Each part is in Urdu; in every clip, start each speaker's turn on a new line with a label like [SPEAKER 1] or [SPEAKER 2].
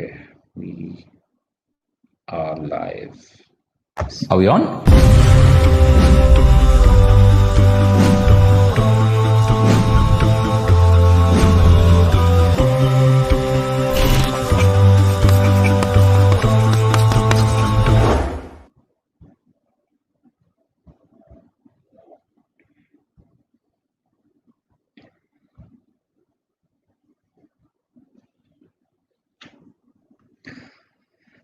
[SPEAKER 1] Okay, we are live.
[SPEAKER 2] Are we on?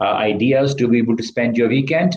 [SPEAKER 1] ideas to be able to spend your weekend.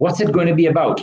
[SPEAKER 1] What's it going to be about?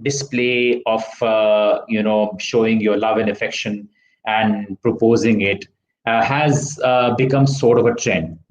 [SPEAKER 1] display of showing your love and affection and proposing it has become sort of a trend.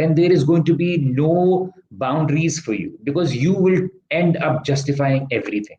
[SPEAKER 1] then there is going to be no boundaries for you because you will end up justifying everything.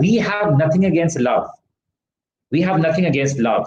[SPEAKER 1] we have nothing against love, we have nothing against love,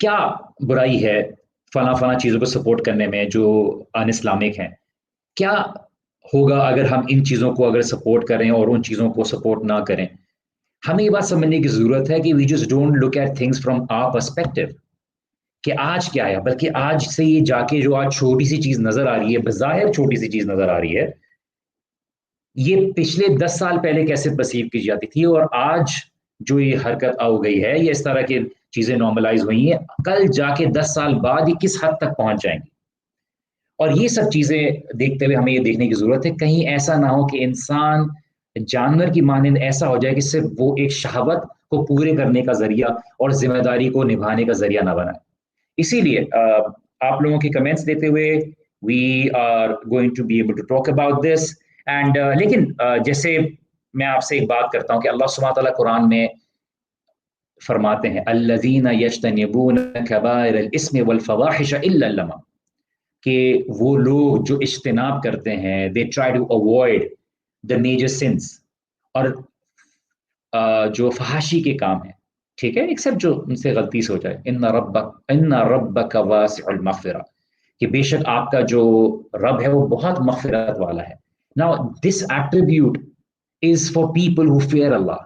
[SPEAKER 1] کیا برائی ہے فلاں فلاں چیزوں کو سپورٹ کرنے میں جو ان اسلامک ہیں؟ کیا ہوگا اگر ہم ان چیزوں کو اگر سپورٹ کریں اور ان چیزوں کو سپورٹ نہ کریں؟ ہمیں یہ بات سمجھنے کی ضرورت ہے کہ we just don't look at things from our perspective کہ آج کیا ہے، بلکہ آج سے یہ جا کے جو آج چھوٹی سی چیز نظر آ رہی ہے، بظاہر چھوٹی سی چیز نظر آ رہی ہے، یہ پچھلے 10 سال پہلے کیسے پرسیو کی جاتی تھی، اور آج جو یہ حرکت ہو گئی ہے، یہ اس طرح کی چیزیں نارملائز ہوئی ہیں، کل جا کے 10 سال بعد یہ کس حد تک پہنچ جائیں گی؟ اور یہ سب چیزیں دیکھتے ہوئے ہمیں یہ دیکھنے کی ضرورت ہے کہیں ایسا نہ ہو کہ انسان جانور کی مانند ایسا ہو جائے کہ صرف وہ ایک شہوت کو پورے کرنے کا ذریعہ اور ذمہ داری کو نبھانے کا ذریعہ نہ بنائے۔ اسی لیے آپ لوگوں کے کمنٹس دیتے ہوئے we are going to be able to talk about this and لیکن جیسے میں آپ سے ایک بات کرتا ہوں کہ اللہ سبحانہ تعالیٰ قرآن میں فرماتے ہیں الذین یجتنبون کبائر الاسم والفواحش الا اللمم، کہ وہ لوگ جو اجتناب کرتے ہیں they try to avoid the major sins اور جو فحاشی کے کام ہیں، ٹھیک ہے، ایکسپٹ جو ان سے غلطی سے ہو جائے، ان ربک واسع المغفرہ، کہ بے شک آپ کا جو رب ہے وہ بہت مغفرت والا ہے۔ Now this attribute is for people who fear Allah۔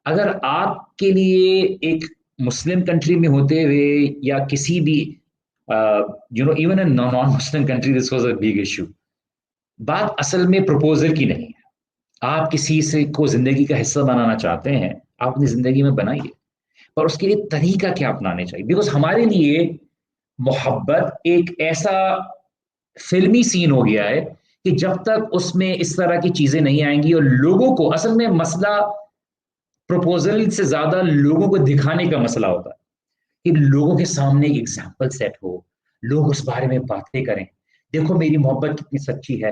[SPEAKER 1] اگر آپ کے لیے ایک مسلم کنٹری میں ہوتے ہوئے یا کسی بھی even in non-Muslim country this was a big issue، بات اصل میں پروپوزل کی نہیں ہے۔ آپ کسی سے کو زندگی کا حصہ بنانا چاہتے ہیں، آپ اپنی زندگی میں بنائیے، پر اس کے لیے طریقہ کیا اپنانے چاہیے، بیکاز ہمارے لیے محبت ایک ایسا فلمی سین ہو گیا ہے کہ جب تک اس میں اس طرح کی چیزیں نہیں آئیں گی، اور لوگوں کو اصل میں مسئلہ پروپوزل سے زیادہ لوگوں کو دکھانے کا مسئلہ ہوتا ہے کہ لوگوں کے سامنے ایک ایگزامپل سیٹ ہو، لوگ اس بارے میں باتیں کریں، دیکھو میری محبت کتنی سچی ہے۔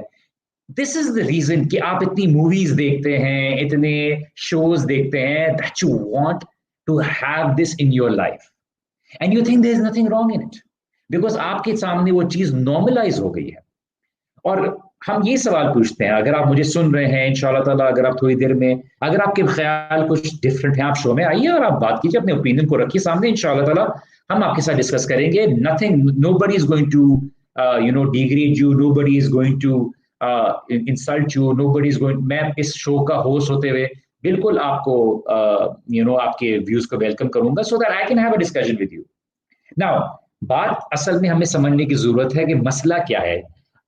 [SPEAKER 1] دس از دا ریزن کہ آپ اتنی موویز دیکھتے ہیں، اتنے شوز دیکھتے ہیں، that you want to have this in your life and you think there is nothing wrong in it, because آپ کے سامنے وہ چیز نارملائز ہو گئی ہے۔ اور ہم یہ سوال پوچھتے ہیں، اگر آپ مجھے سن رہے ہیں انشاءاللہ تعالیٰ، اگر آپ تھوڑی دیر میں اگر آپ کے خیال کچھ ڈفرینٹ ہیں، آپ شو میں آئیے اور آپ بات کیجیے، اپنے اوپینین کو رکھیے سامنے، انشاءاللہ تعالیٰ ہم آپ کے ساتھ ڈسکس کریں گے۔ Nothing, nobody is going to degrade you, nobody is going to insult you, nobody is going, میں اس شو کا ہوسٹ ہوتے ہوئے بالکل آپ کو آپ کے ویوز کو ویلکم کروں گا so that I can have a discussion with you. Now بات اصل میں ہمیں سمجھنے کی ضرورت ہے کہ مسئلہ کیا ہے۔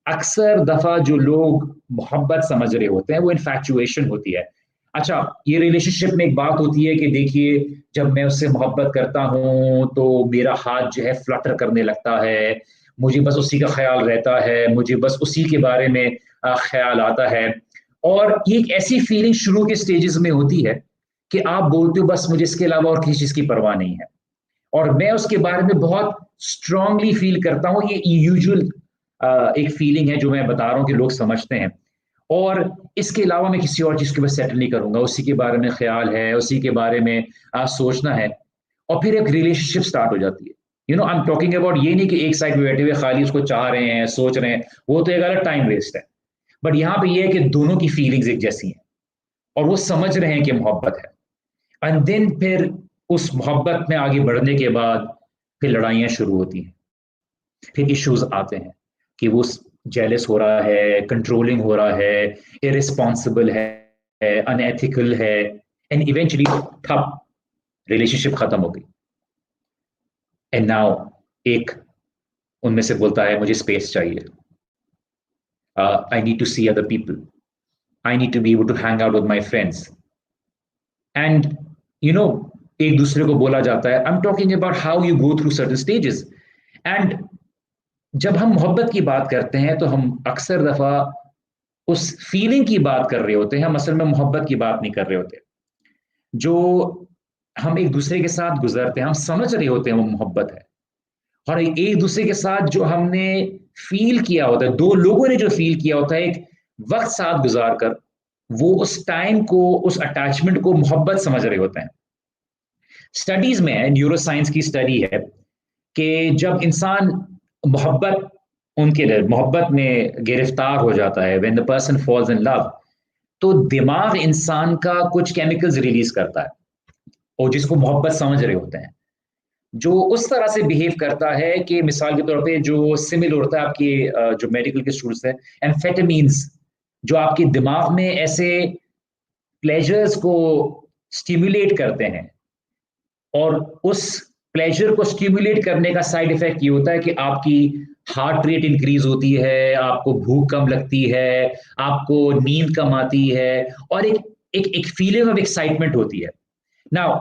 [SPEAKER 1] اکثر دفعہ جو لوگ محبت سمجھ رہے ہوتے ہیں وہ انفیکچویشن ہوتی ہے۔ اچھا، یہ ریلیشن شپ میں ایک بات ہوتی ہے کہ دیکھیے جب میں اس سے محبت کرتا ہوں تو میرا ہاتھ جو ہے فلٹر کرنے لگتا ہے، مجھے بس اسی کا خیال رہتا ہے، مجھے بس اسی کے بارے میں خیال آتا ہے، اور یہ ایک ایسی فیلنگ شروع کے سٹیجز میں ہوتی ہے کہ آپ بولتے ہو بس مجھے اس کے علاوہ اور کسی چیز کی پرواہ نہیں ہے، اور میں اس کے بارے میں بہت اسٹرانگلی فیل کرتا ہوں۔ یہ یوزول ایک فیلنگ ہے جو میں بتا رہا ہوں کہ لوگ سمجھتے ہیں، اور اس کے علاوہ میں کسی اور چیز کے اوپر سیٹل نہیں کروں گا، اسی کے بارے میں خیال ہے، اسی کے بارے میں سوچنا ہے، اور پھر ایک ریلیشن شپ اسٹارٹ ہو جاتی ہے۔ آئی ایم ٹاکنگ اباؤٹ یہ نہیں کہ ایک سائڈ پہ بیٹھے ہوئے خالی اس کو چاہ رہے ہیں، سوچ رہے ہیں، وہ تو ایک الگ ٹائم ویسٹ ہے، بٹ یہاں پہ یہ ہے کہ دونوں کی فیلنگز ایک جیسی ہیں اور وہ سمجھ رہے ہیں کہ محبت ہے، اینڈ دین پھر اس محبت میں آگے بڑھنے کے بعد پھر لڑائیاں شروع ہوتی ہیں، پھر ایشوز آتے ہیں کہ وہ جیلس ہو رہا ہے، کنٹرولنگ ہو رہا ہے، ارسپانسبل ہے، ان ایتھیکل ہے، اینڈ ایونچولی ٹھپ ریلیشن شپ ختم ہو گئی۔ اینڈ ناؤ ایک ان میں سے بولتا ہے مجھے اسپیس چاہیے، I need to see other people, I need to be able to hang out with my friends, and ایک دوسرے کو بولا جاتا ہے۔ I am talking about how you go through certain stages, and جب ہم محبت کی بات کرتے ہیں تو ہم اکثر دفعہ اس فیلنگ کی بات کر رہے ہوتے ہیں، ہم اصل میں محبت کی بات نہیں کر رہے ہوتے۔ جو ہم ایک دوسرے کے ساتھ گزرتے ہیں، ہم سمجھ رہے ہوتے ہیں وہ محبت ہے، اور ایک دوسرے کے ساتھ جو ہم نے فیل کیا ہوتا ہے، دو لوگوں نے جو فیل کیا ہوتا ہے ایک وقت ساتھ گزار کر، وہ اس ٹائم کو، اس اٹیچمنٹ کو محبت سمجھ رہے ہوتے ہیں۔ اسٹڈیز میں نیورو سائنس کی اسٹڈی ہے کہ جب انسان محبت میں گرفتار ہو جاتا ہے، when the person falls in love، تو دماغ انسان کا کچھ کیمیکلز ریلیز کرتا ہے، اور جس کو محبت سمجھ رہے ہوتے ہیں، جو اس طرح سے بہیو کرتا ہے کہ مثال کے طور پہ جو سمل ہوتا ہے آپ کی جو میڈیکل کے اسٹوڈنٹس ہیں ایمفیٹامینز جو آپ کے دماغ میں ایسے پلیجرز کو اسٹیمولیٹ کرتے ہیں اور اس پلیجر کو اسٹیمولیٹ کرنے کا سائڈ افیکٹ یہ ہوتا ہے کہ آپ کی ہارٹ ریٹ انکریز ہوتی ہے, آپ کو بھوک کم لگتی ہے, آپ کو نیند کم آتی ہے اور ایک فیلنگ آف ایکسائٹمنٹ ہوتی ہے. ناؤ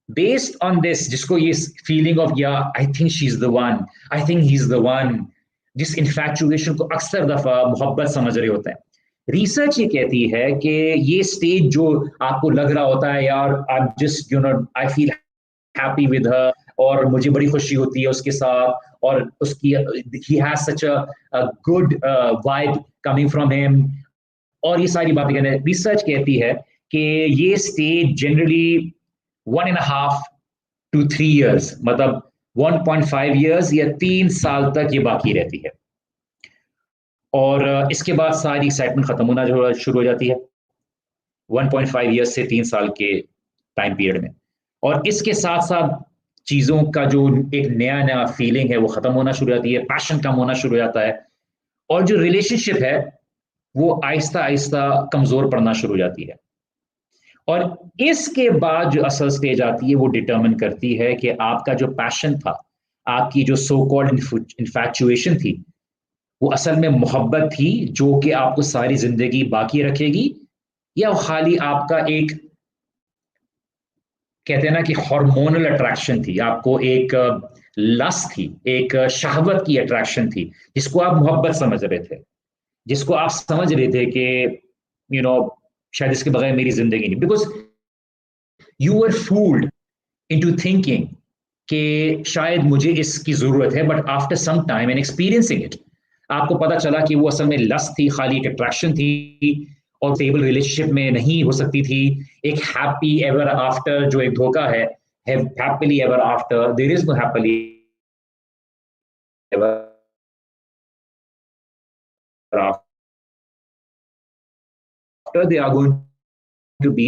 [SPEAKER 1] بیسڈ آن دس, جس کو یہ فیلنگ آف یا I think she is the one, I think he is the one, جس انفیکچویشن کو اکثر دفعہ محبت سمجھ رہے ہوتے ہیں, ریسرچ یہ کہتی ہے کہ یہ اسٹیج جو آپ کو لگ رہا ہوتا ہے یار I just you know I feel happy with her, اور مجھے بڑی خوشی ہوتی ہے اس کے ساتھ, اور اس کی he has such a good vibe coming from him, اور یہ ساری باتیں کہتے ہیں. ریسرچ کہتی ہے کہ یہ اسٹیج جنرلی 1.5 to 3 years, مطلب 1.5 years یا 3 سال تک یہ باقی رہتی ہے, اور اس کے بعد ساری ایکسائٹمنٹ ختم ہونا شروع ہو جاتی ہے 1.5 ایئرس سے 3 سال کے ٹائم پیریڈ میں, اور اس کے ساتھ ساتھ چیزوں کا جو ایک نیا فیلنگ ہے وہ ختم ہونا شروع ہو جاتی ہے, پیشن کم ہونا شروع ہو جاتا ہے, اور جو ریلیشن شپ ہے وہ آہستہ آہستہ کمزور پڑنا شروع ہو جاتی ہے. اور اس کے بعد جو اصل سٹیج آتی ہے وہ ڈٹرمن کرتی ہے کہ آپ کا جو پیشن تھا, آپ کی جو سو کالڈ انفیکچویشن تھی, وہ اصل میں محبت تھی جو کہ آپ کو ساری زندگی باقی رکھے گی, یا خالی آپ کا ایک کہتے ہیں نا کہ ہارمونل اٹریکشن تھی, آپ کو ایک لسٹ تھی, ایک شہوت کی اٹریکشن تھی جس کو آپ محبت سمجھ رہے تھے, جس کو آپ سمجھ رہے تھے کہ یو نو شاید اس کے بغیر میری زندگی نہیں, because you are fooled into thinking کہ شاید مجھے اس کی ضرورت ہے, but after some time and experiencing it آپ کو پتا چلا کہ وہ اصل میں لسٹ تھی, خالی ایک اٹریکشن تھی, اور اسٹیبل ریلیشن شپ میں نہیں ہو سکتی تھی. ایک ہیپی ایور آفٹر جو ایک دھوکہ ہے, happily ever after, there is no happily ever after, they are going to be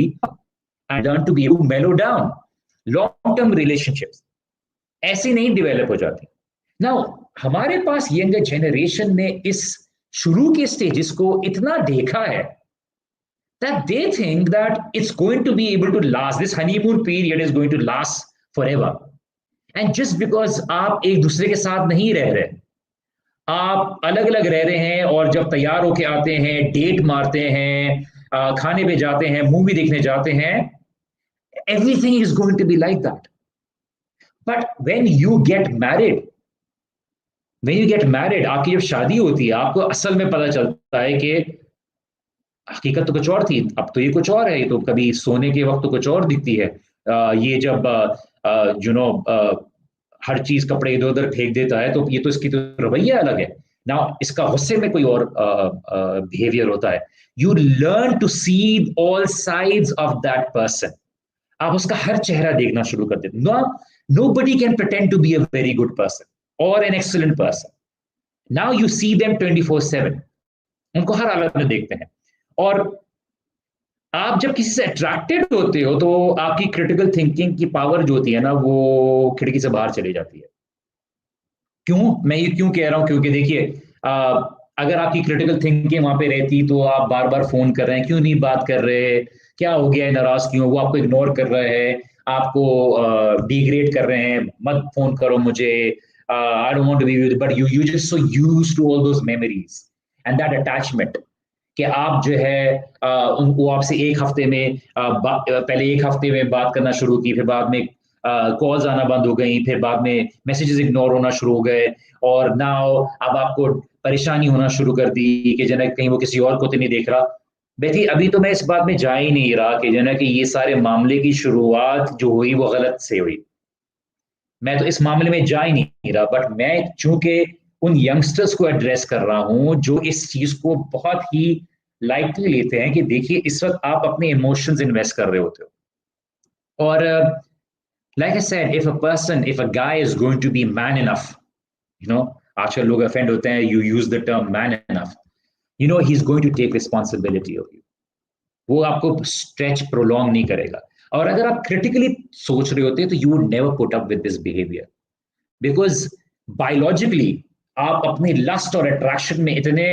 [SPEAKER 1] and learn to be able to mellow down. Long term relationships ایسے نہیں ڈیولپ ہو جاتی. Now ہمارے پاس ینگر جنریشن نے اس شروع کے سٹیجز کو اتنا دیکھا ہے that they think that it's going to be able to last, this honeymoon period is going to last forever, and just because آپ ایک دوسرے کے ساتھ نہیں رہ رہے, آپ الگ الگ رہ رہے ہیں, اور جب تیار ہو کے آتے ہیں, ڈیٹ مارتے ہیں, کھانے پہ جاتے ہیں, مووی دیکھنے جاتے ہیں, everything is going to be like that. But when you get married, آپ کی جب شادی ہوتی ہے, آپ کو اصل میں پتہ چلتا ہے کہ حقیقت تو کچھ اور تھی, اب تو یہ کچھ اور ہے, یہ تو کبھی سونے کے وقت تو کچھ اور دکھتی ہے, یہ جب ہر چیز کپڑے ادھر ادھر پھینک دیتا ہے تو یہ تو اس کی تو رویہ الگ ہے نا, اس کا غصے میں کوئی اور بیہیویئر ہوتا ہے. You learn to see all sides of that person, آپ اس کا ہر چہرہ دیکھنا شروع کر دیتے. Nobody can pretend to be a very good person or an excellent person. Now you see them 24/7. ان کو ہر حالت میں دیکھتے ہیں, اور آپ جب کسی سے اٹریکٹڈ ہوتے ہو تو آپ کی کریٹیکل تھنکنگ کی پاور جو ہوتی ہے نا وہ کھڑکی سے باہر چلی جاتی ہے. کیوں میں یہ کیوں کہہ رہا ہوں, کیونکہ دیکھیے اگر آپ کی کریٹیکل تھنکنگ وہاں پہ رہتی تو آپ بار بار فون کر رہے ہیں, کیوں نہیں بات کر رہے, کیا ہو گیا ہے, ناراض کیوں, وہ آپ کو اگنور کر رہے ہیں, آپ کو ڈیگریڈ کر رہے ہیں, مت فون کرو مجھے, I don't want to be with you, but you just so used to all those memories and that attachment کہ آپ جو ہے وہ آپ سے ایک ہفتے میں پہلے ایک ہفتے میں بات کرنا شروع کی, پھر بعد میں کالز آنا بند ہو گئیں, پھر بعد میں میسیجز اگنور ہونا شروع ہو گئے, اور ناؤ اب آپ کو پریشانی ہونا شروع کر دی کہ جنہیں کہیں وہ کسی اور کو تو نہیں دیکھ رہا. بیٹھی ابھی تو میں اس بات میں جا ہی نہیں رہا کہ جنہیں کہ یہ سارے معاملے کی شروعات جو ہوئی وہ غلط سے ہوئی, میں تو اس معاملے میں جا ہی نہیں رہا, بٹ میں چونکہ ان ینگسٹرز کو ایڈریس کر رہا ہوں جو اس چیز کو بہت ہی لائٹلی لیتے ہیں کہ دیکھیے اس وقت آپ اپنے ایموشنز انویسٹ کر رہے ہوتے ہو, اور like I said, if a guy is going to be man enough, you know, آج کل لوگ offend ہوتے ہیں, you use the term man enough, you know, he's going to take responsibility of you. وہ آپ کو stretch prolong نہیں کرے گا. اور اگر آپ کریٹیکلی سوچ رہے ہوتے تو you would never put up with this behaviour, because biologically آپ اپنی لسٹ اور اٹریکشن میں اتنے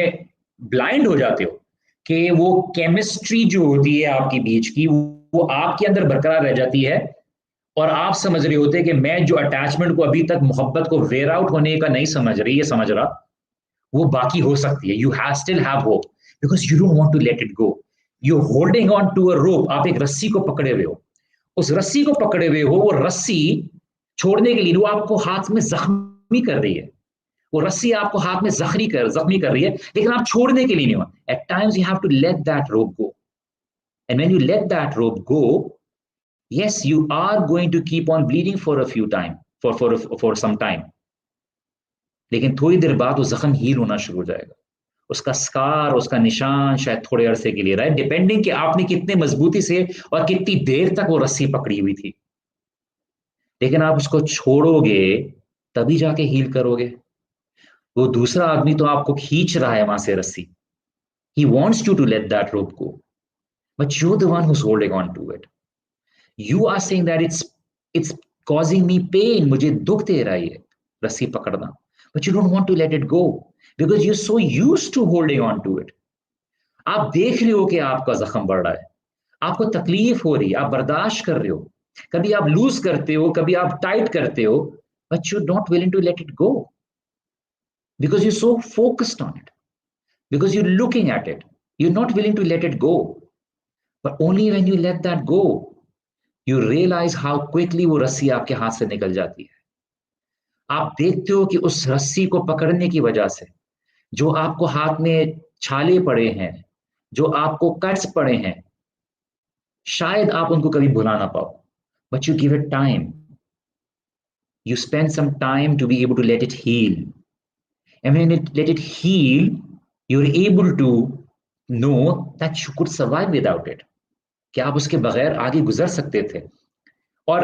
[SPEAKER 1] بلائنڈ ہو جاتے ہو کہ وہ کیمسٹری جو ہوتی ہے آپ کے بیچ کی وہ آپ کے اندر برقرار رہ جاتی ہے، اور آپ سمجھ رہے ہوتے کہ میں جو اٹیچمنٹ کو ابھی تک محبت کو ویئر آؤٹ ہونے کا نہیں سمجھ رہی، یہ سمجھ رہا وہ باقی ہو سکتی ہے. You have still have hope because you don't want to let it go. You holding on to a rope, آپ ایک رسی کو پکڑے ہوئے ہو، اس رسی کو پکڑے ہوئے ہو، وہ رسی چھوڑنے کے لیے وہ آپ کو ہاتھ میں زخمی کر رہی ہے، وہ رسی آپ کو ہاتھ میں زخمی کر رہی ہے، لیکن آپ چھوڑنے کے لیے نہیں ہو. At times you have to let that rope go, and when you let that rope go, yes, you are going to keep on bleeding for a few time, for some time. لیکن تھوڑی دیر بعد وہ زخم ہیل ہونا شروع ہو جائے گا، اس کا سکار، اس کا نشان شاید تھوڑے عرصے کے لیے رہے، ڈیپینڈنگ کہ آپ نے کتنے مضبوطی سے اور کتنی دیر تک وہ رسی پکڑی ہوئی تھی. لیکن آپ اس کو چھوڑو گے تبھی جا کے ہیل کرو گے. وہ دوسرا آدمی تو آپ کو کھینچ رہا ہے وہاں سے رسی. He wants you to let that rope go, but you're the one who's holding on to it. You are saying that it's causing me pain, مجھے دکھ دے رہا ہے یہ رسی پکڑنا, but you don't want to let it go because you're so used to holding on to it. آپ دیکھ رہے ہو کہ آپ کا زخم بڑھ رہا ہے, آپ کو تکلیف ہو رہی ہے, آپ برداشت کر رہے ہو, کبھی آپ لوز کرتے ہو, کبھی آپ ٹائٹ کرتے ہو, but you're not willing to let it go because you're so focused on it, because you're looking at it. You're not willing to let it go. But only when you let that go, you realize how quickly وہ رسی آپ کے ہاتھ سے نکل جاتی ہے. آپ دیکھتے ہو کہ اس رسی کو پکڑنے کی وجہ سے جو آپ کو ہاتھ میں چھالے پڑے ہیں, جو آپ کو کٹس پڑے ہیں, شاید آپ ان کو کبھی بھلا نہ پاؤ, but you give it time. You spend some time to be able to let it heal. And when you let it heal, you're able to know that you could survive without it. کہ آپ اس کے بغیر آگے گزر سکتے تھے. اور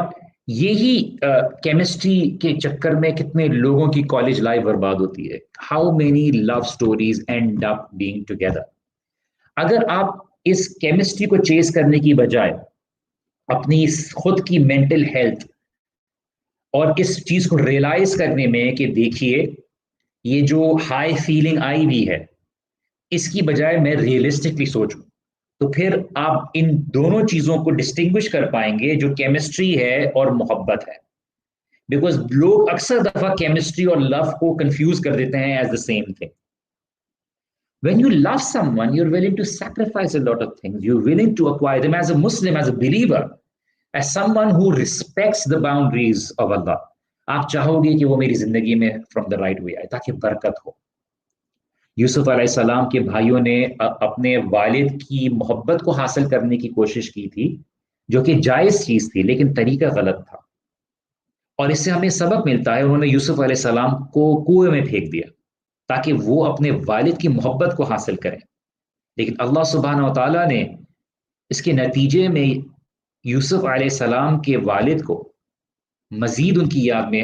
[SPEAKER 1] یہی کیمسٹری کے چکر میں کتنے لوگوں کی کالج لائف برباد ہوتی ہے. How many love stories end up being together. اگر آپ اس کیمسٹری کو چیز کرنے کی بجائے اپنی خود کی مینٹل ہیلتھ اور اس چیز کو ریئلائز کرنے میں کہ دیکھیے یہ جو ہائی فیلنگ آئی ہوئی ہے اس کی بجائے میں ریئلسٹکلی سوچوں, تو پھر آپ ان دونوں چیزوں کو ڈسٹنگوش کر پائیں گے جو کیمسٹری ہے اور محبت ہے. بیکاز لوگ اکثر دفعہ کیمسٹری اور لو کو کنفیوز کر دیتے ہیں as the same thing. When you love someone, you're willing to sacrifice a lot of things. You're willing to acquire them as a Muslim, as a believer, as someone who respects the boundaries of Allah. آپ چاہو گے کہ وہ میری زندگی میں from the right way آئے تاکہ برکت ہو. یوسف علیہ السلام کے بھائیوں نے اپنے والد کی محبت کو حاصل کرنے کی کوشش کی تھی, جو کہ جائز چیز تھی, لیکن طریقہ غلط تھا, اور اس سے ہمیں سبق ملتا ہے. انہوں نے یوسف علیہ السلام کو کنویں میں پھینک دیا تاکہ وہ اپنے والد کی محبت کو حاصل کریں, لیکن اللہ سبحانہ و تعالیٰ نے اس کے نتیجے میں یوسف علیہ السلام کے والد کو مزید ان کی یاد میں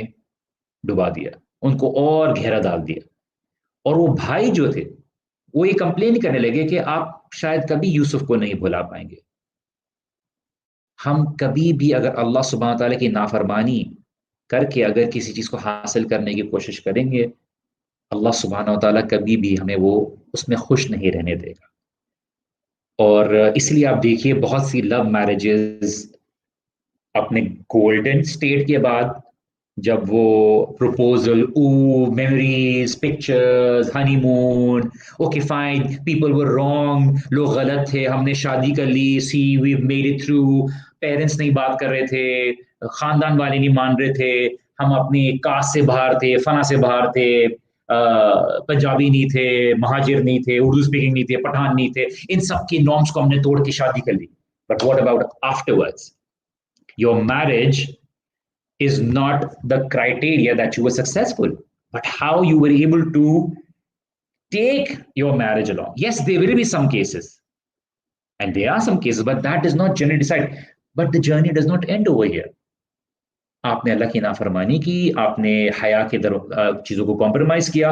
[SPEAKER 1] ڈبا دیا, ان کو اور گہرا ڈال دیا. اور وہ بھائی جو تھے وہ یہ کمپلین کرنے لگے کہ آپ شاید کبھی یوسف کو نہیں بھلا پائیں گے. ہم کبھی بھی اگر اللہ سبحانہ تعالیٰ کی نافرمانی کر کے اگر کسی چیز کو حاصل کرنے کی کوشش کریں گے, اللہ سبحانہ و تعالیٰ کبھی بھی ہمیں وہ اس میں خوش نہیں رہنے دے گا. اور اس لیے آپ دیکھیے بہت سی لو میرجز اپنے گولڈن سٹیٹ کے بعد جب وہ proposal, memories, pictures, honeymoon, okay fine, people were wrong, لوگ غلط تھے, ہم نے شادی کر لی, see we made it through, parents نہیں بات کر رہے تھے, خاندان والے نہیں مان رہے تھے, ہم اپنی کاسٹ سے باہر تھے, فنا سے باہر تھے, پنجابی نہیں تھے, مہاجر نہیں تھے, اردو اسپیکنگ نہیں تھے, پٹھان نہیں تھے, ان سب کی نارمس کو ہم نے توڑ کے شادی کر لی. But what about afterwards? Your marriage is not the criteria that you were successful, but how you were able to take your marriage along. Yes, there will be some cases, and there are some cases, but that does not generally decide. But the journey does not end over here. آپ نے اللہ کی نافرمانی کی, آپ نے حیا کے چیزوں کو کمپرومائز کیا,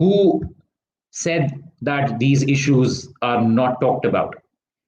[SPEAKER 1] Who said that these issues are not talked about?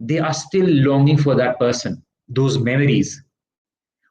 [SPEAKER 1] they are still longing for that person, those memories.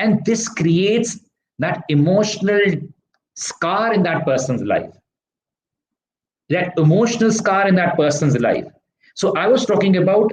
[SPEAKER 1] And this creates that emotional scar in that person's life. So I was talking about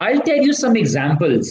[SPEAKER 1] I'll tell you some examples.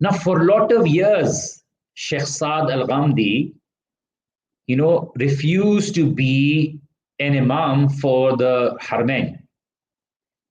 [SPEAKER 1] Now for a lot of years, Sheikh Saad Al Ghamdi, refused to be an imam for the Haramain,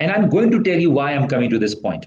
[SPEAKER 1] And I'm going to tell you why I'm coming to this point.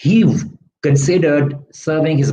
[SPEAKER 1] he considered serving his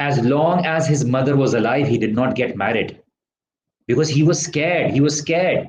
[SPEAKER 1] as long as his mother was alive, he did not get married because he was scared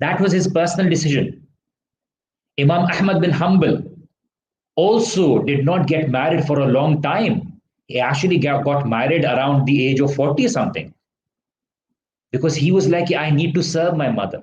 [SPEAKER 1] That was his personal decision. Imam Ahmad bin Hanbal also did not get married for a long time. He actually got married around the age of 40 something because he was like, I need to serve my mother.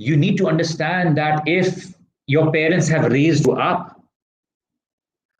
[SPEAKER 1] You need to understand that if your parents have raised you up,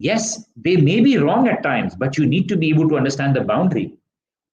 [SPEAKER 1] Yes, they may be wrong at times, but you need to be able to understand the boundary.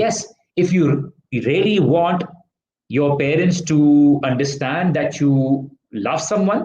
[SPEAKER 1] Yes, if you really want your parents to understand that you love someone,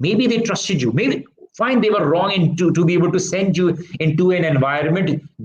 [SPEAKER 1] Maybe they trusted you. Maybe fine, they were wrong to be able to send you into an environment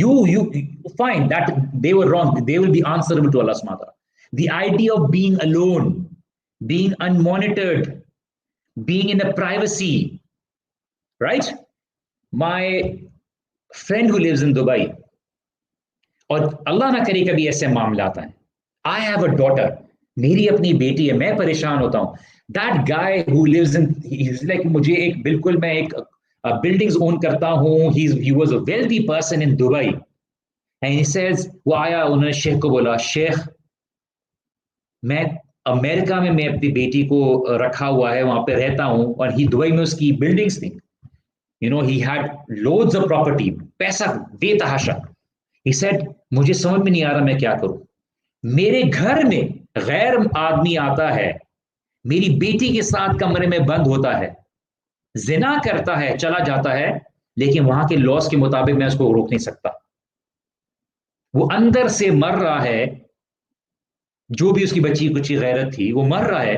[SPEAKER 1] You fine that they were wrong. They will be answerable to Allah subhanahu wa ta'ala. The idea of being alone, being unmonitored, being in a privacy, right? My friend who lives in Dubai, اور اللہ نہ کرے کبھی ایسے معاملات ہیں. آئی ہیو اے ڈاٹر، میری اپنی بیٹی ہے، میں پریشان ہوتا ہوں. That guy who lives in like مجھے ایک بالکل میں ایک بلڈنگز اون کرتا ہوں. He was a wealthy person in Dubai and he says, وہ آیا انہوں نے شیخ کو بولا، شیخ میں امریکہ میں اپنی بیٹی کو رکھا ہوا ہے، وہاں پہ رہتا ہوں، اور ہی دبئی میں اس کی بلڈنگز تھیں. He had loads of property, پیسہ بے تحاشا. He said مجھے سمجھ میں نہیں آ رہا میں کیا کروں. میرے گھر میں غیر آدمی آتا ہے، میری بیٹی کے ساتھ کمرے میں بند ہوتا ہے، زنا کرتا ہے، چلا جاتا ہے، لیکن وہاں کے لاس کے مطابق میں اس کو روک نہیں سکتا. وہ اندر سے مر رہا ہے، جو بھی اس کی بچی کچی غیرت تھی وہ مر رہا ہے،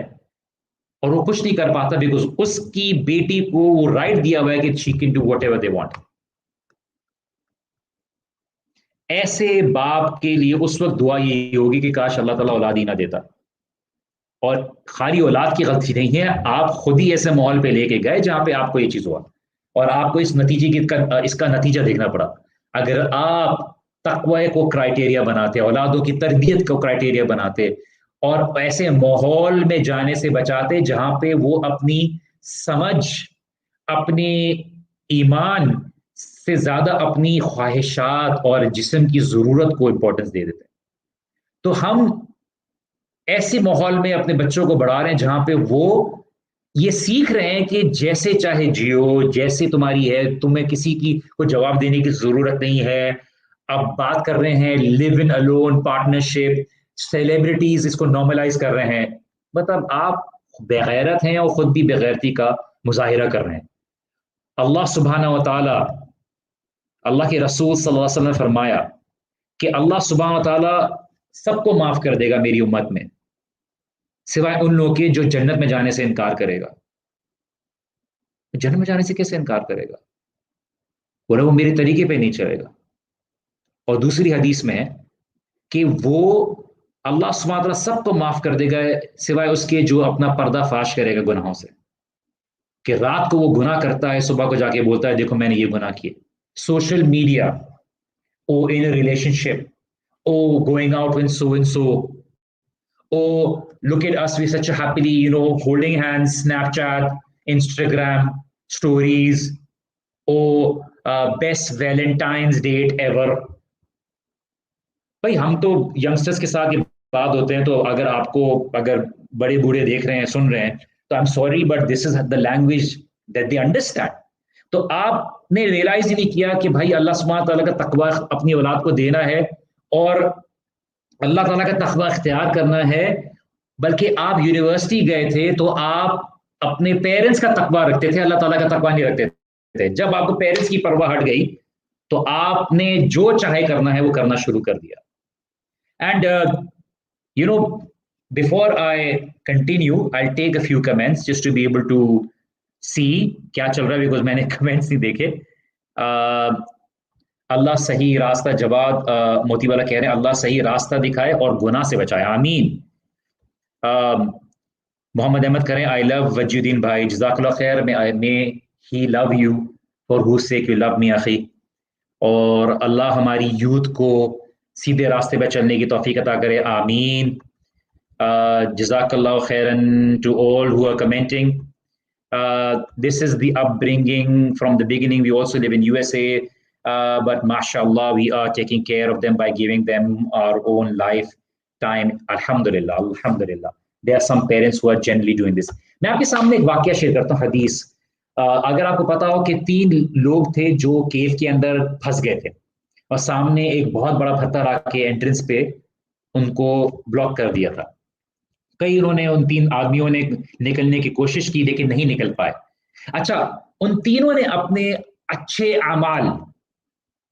[SPEAKER 1] اور وہ کچھ نہیں کر پاتا بیکاز اس کی بیٹی کو وہ رائٹ دیا ہوا ہے کہ she can do whatever they want. ایسے باپ کے لیے اس وقت دعا یہ ہوگی کہ کاش اللہ تعالیٰ اولاد ہی نہ دیتا. اور خالی اولاد کی غلطی نہیں ہے، آپ خود ہی ایسے ماحول پہ لے کے گئے جہاں پہ آپ کو یہ چیز ہوا اور آپ کو اس کا نتیجہ دیکھنا پڑا. اگر آپ تقوی کو کرائٹیریا بناتے، اولادوں کی تربیت کو کرائٹیریا بناتے، اور ایسے ماحول میں جانے سے بچاتے جہاں پہ وہ اپنی سمجھ، اپنے ایمان سے زیادہ اپنی خواہشات اور جسم کی ضرورت کو امپورٹنس دے دیتے، تو ہم ایسے ماحول میں اپنے بچوں کو بڑھا رہے ہیں جہاں پہ وہ یہ سیکھ رہے ہیں کہ جیسے چاہے جیو، جیسے تمہاری ہے، تمہیں کسی کی کو جواب دینے کی ضرورت نہیں ہے. اب بات کر رہے ہیں لیو ان الون پارٹنرشپ، سیلیبریٹیز اس کو نارملائز کر رہے ہیں. مطلب آپ بغیرت ہیں اور خود بھی بغیرتی کا مظاہرہ کر رہے ہیں. اللہ سبحانہ و تعالی، اللہ کے رسول صلی اللہ علیہ وسلم نے فرمایا کہ اللہ سبحانہ و تعالی سب کو معاف کر دے گا میری امت میں، سوائے ان لوگوں کے جو جنت میں جانے سے انکار کرے گا. جنت میں جانے سے کیسے انکار کرے گا؟ بولے وہ میرے طریقے پہ نہیں چلے گا. اور دوسری حدیث میں ہے کہ وہ اللہ سبحانہ تعالیٰ سب کو معاف کر دے گا سوائے اس کے جو اپنا پردہ فاش کرے گا گناہوں سے، کہ رات کو وہ گناہ کرتا ہے، صبح کو جا کے بولتا ہے دیکھو میں نے یہ گناہ کیے. Social media, O in a relation ship, O going out with so and so, oh, look at us, we're such a happily, holding hands, Snapchat, Instagram, stories, oh, best Valentine's date ever. بھائی ہم تو ینگسٹرز کے ساتھ یہ بات ہوتے ہیں، تو اگر آپ کو اگر بڑے بوڑھے دیکھ رہے ہیں، سن رہے ہیں، تو I am sorry but this is the language that they understand. تو آپ نے ریئلائز ہی نہیں کیا کہ بھائی اللہ سبحانہ تعالیٰ کا تقویٰ اپنی اولاد کو دینا ہے، اور اللہ تعالیٰ کا تقویٰ اختیار کرنا ہے. بلکہ آپ یونیورسٹی گئے تھے تو آپ اپنے پیرنٹس کا تقویٰ رکھتے تھے، اللہ تعالیٰ کا تقویٰ نہیں رکھتے تھے. جب آپ کو پیرنٹس کی پرواہ ہٹ گئی تو آپ نے جو چاہے کرنا ہے وہ کرنا شروع کر دیا. And before I continue, I'll take a few comments just to be able to see کیا چل رہا ہے، because میں نے کمنٹس نہیں دیکھے. اللہ صحیح راستہ، جواد موتی والا کہہ رہے ہیں اللہ صحیح راستہ دکھائے اور گناہ سے بچائے، آمین. محمد احمد کریں I love وجی الدین بھائی، جزاک اللہ خیر. may he love you for whose sake you love me اخی. اور اللہ ہماری یوتھ کو سیدھے راستے پہ چلنے کی توفیق عطا کرے، آمین. جزاک اللہ خیرن to all who are commenting. This is the upbringing from the beginning. We also live in USA, but mashallah we are taking care of them by giving them our own lifetime. Alhamdulillah, alhamdulillah. There are some parents who are generally doing this. میں آپ کے سامنے ایک واقعہ شیئر کرتا ہوں، حدیث. اگر آپ کو پتا ہو کہ 3 لوگ تھے جو کیو کے اندر پھنس گئے تھے، اور سامنے ایک بہت بڑا پتھر آ کے انٹرنس پہ ان کو بلاک کر دیا تھا. انہوں نے ان 3 آدمیوں نے نکلنے کی کوشش کی لیکن نہیں نکل پائے. اچھا، ان تینوں نے اپنے اچھے اعمال،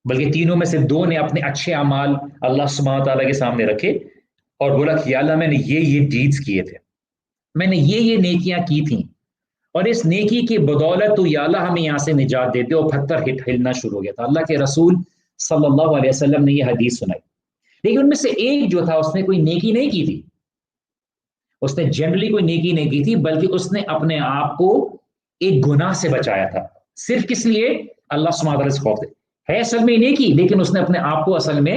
[SPEAKER 1] بلکہ تینوں میں سے 2 نے اپنے اچھے اعمال اللہ سبحانہ تعالیٰ کے سامنے رکھے اور بولا کہ یا اللہ میں نے یہ ڈیڈز کیے تھے، میں نے یہ نیکیاں کی تھیں، اور اس نیکی کی بدولت تو یا اللہ ہمیں یہاں سے نجات دے دے. اور پتھر ہلنا شروع ہو گیا تھا. اللہ کے رسول صلی اللہ علیہ وسلم نے یہ حدیث سنائی. لیکن ان میں سے ایک جو تھا اس نے کوئی نیکی نہیں کی تھی، اس نے جنرلی کوئی نیکی نہیں کی تھی، بلکہ اس نے اپنے آپ کو ایک گناہ سے بچایا تھا. صرف کس لیے؟ اللہ سبحانہ وتعالیٰ سے خوف ہے اصل میں نیکی، لیکن اس نے اپنے آپ کو اصل میں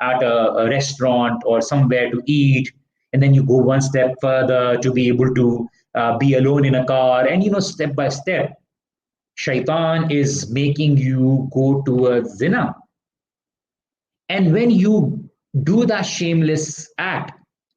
[SPEAKER 1] at a restaurant or somewhere to eat, and then you go one step further to be able to be alone in a car, and step by step shaitan is making you go towards zina. And when you do that shameless act,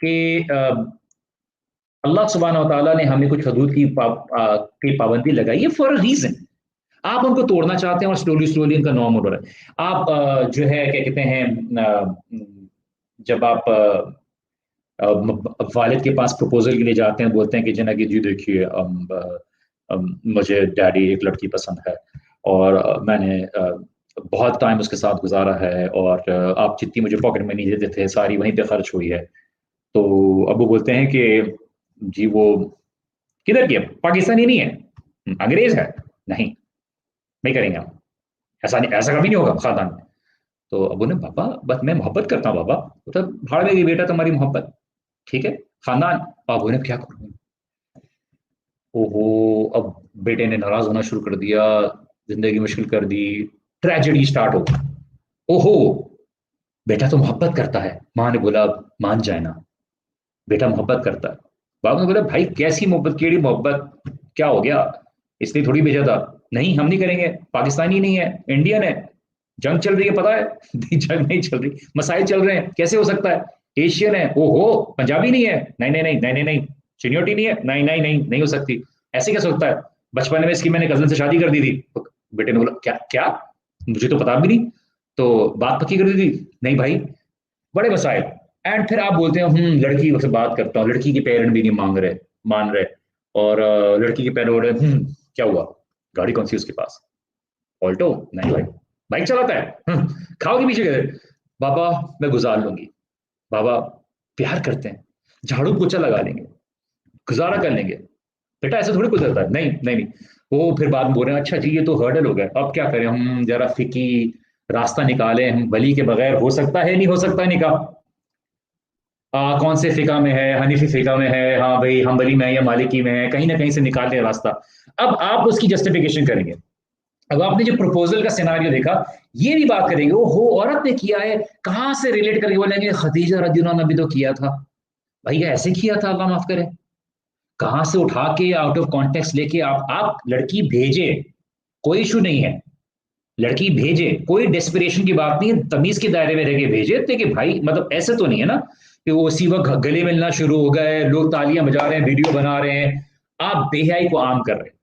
[SPEAKER 1] کہ اللہ سبحانہ و تعالیٰ نے ہمیں کچھ حدود کی پابندی لگائی ہے فار ریزن. آپ ان کو توڑنا چاہتے ہیں اور سلولی ان کا نارم ہو رہا ہے. آپ جو ہے کیا کہتے ہیں جب آپ والد کے پاس پروپوزل کے لیے جاتے ہیں, بولتے ہیں کہ جناب جی دیکھیے مجھے ڈیڈی ایک لڑکی پسند ہے اور میں نے بہت ٹائم اس کے ساتھ گزارا ہے اور آپ جتنی مجھے پاکٹ منی دیتے تھے ساری وہیں پہ خرچ ہوئی ہے. تو ابو بولتے ہیں کہ جی وہ کدھر کی ہے, پاکستانی نہیں ہے, انگریز ہے, نہیں کریں گے ہم, ایسا کبھی نہیں ہوگا خاندان میں. تو ابو نے, بابا بس میں محبت کرتا ہوں بابا. مطلب بھاڑ میں بیٹا تمہاری محبت, ٹھیک ہے خاندان. ابو نے کیا کروں, اوہو اب بیٹے نے ناراض ہونا شروع کر دیا, زندگی مشکل کر دی, ٹریجڈی سٹارٹ ہو. اوہو بیٹا تو محبت کرتا ہے. ماں نے بولا مان جائے نا, بیٹا محبت کرتا ہے. باپ نے بولا بھائی کیسی محبت, کیڑی محبت, کیا ہو گیا, اس لیے تھوڑی بھیجا تھا. نہیں ہم نہیں کریں گے, پاکستانی نہیں ہے انڈین ہے, جنگ چل رہی ہے پتا ہے. جنگ نہیں چل رہی, مسائل چل رہے ہیں, کیسے ہو سکتا ہے, ایشین ہے, او ہو پنجابی نہیں ہے, نہیں نہیں نہیں نہیں نہیں سینیورٹی نہیں ہے, نہیں نہیں نہیں نہیں ہو سکتی, ایسے کیسے ہوتا ہے, بچپن میں اس کی میں نے کزن سے شادی کر دی تھی. بیٹے نے بولا کیا کیا, مجھے تو پتا بھی نہیں, تو بات پکی کر دی تھی. نہیں بھائی بڑے مسائل. اینڈ پھر آپ بولتے ہیں لڑکی سے بات کرتا ہوں, لڑکی کے پیرنٹ بھی نہیں مان رہے اور لڑکی کے پیرنٹ بول رہے کیا ہوا, گاڑی کون سی اس کے پاس, آلٹو, نہیں بھائی بائک چلاتا ہے, کھاؤ کے پیچھے گئے, بابا میں گزار لوں گی. بابا پیار کرتے ہیں, جھاڑو پوچھا لگا لیں گے, گزارا کر لیں گے. بیٹا ایسا تھوڑی گزرتا ہے, نہیں نہیں نہیں. وہ پھر بعد میں بول رہے ہیں اچھا جی یہ تو ہرڈل ہو گیا, اب کیا کریں ہم, ذرا فقی راستہ نکالیں, ہم ولی کے بغیر ہو سکتا ہے نہیں ہو سکتا نکاح, کون سے فقہ میں ہے, حنیفی فقہ میں ہے, ہاں بھائی حنبلی میں ہے یا مالکی میں ہے, کہیں نہ کہیں سے نکالتے ہیں راستہ. اب آپ اس کی جسٹیفیکیشن کریں گے. اب آپ نے جو پروپوزل کا سیناریو دیکھا, یہ بھی بات کریں گے وہ ہو عورت نے کیا ہے, کہاں سے ریلیٹ کر کے بولیں گے خدیجہ رضی اللہ عنہا نے بھی تو کیا تھا. بھائی ایسے کیا تھا, اللہ معاف کرے, کہاں سے اٹھا کے آؤٹ آف کانٹیکس لے کے آپ لڑکی بھیجے, کوئی ایشو نہیں ہے, لڑکی بھیجے, کوئی ڈیسپریشن کی بات نہیں ہے, تمیز کے دائرے میں رہ کے بھیجے. کہ بھائی مطلب ایسے تو نہیں ہے نا کہ وہ اسی وقت گلے ملنا شروع ہو گئے, لوگ تالیاں بجا رہے ہیں, ویڈیو بنا رہے ہیں, آپ بے حیائی کو عام کر رہے ہیں.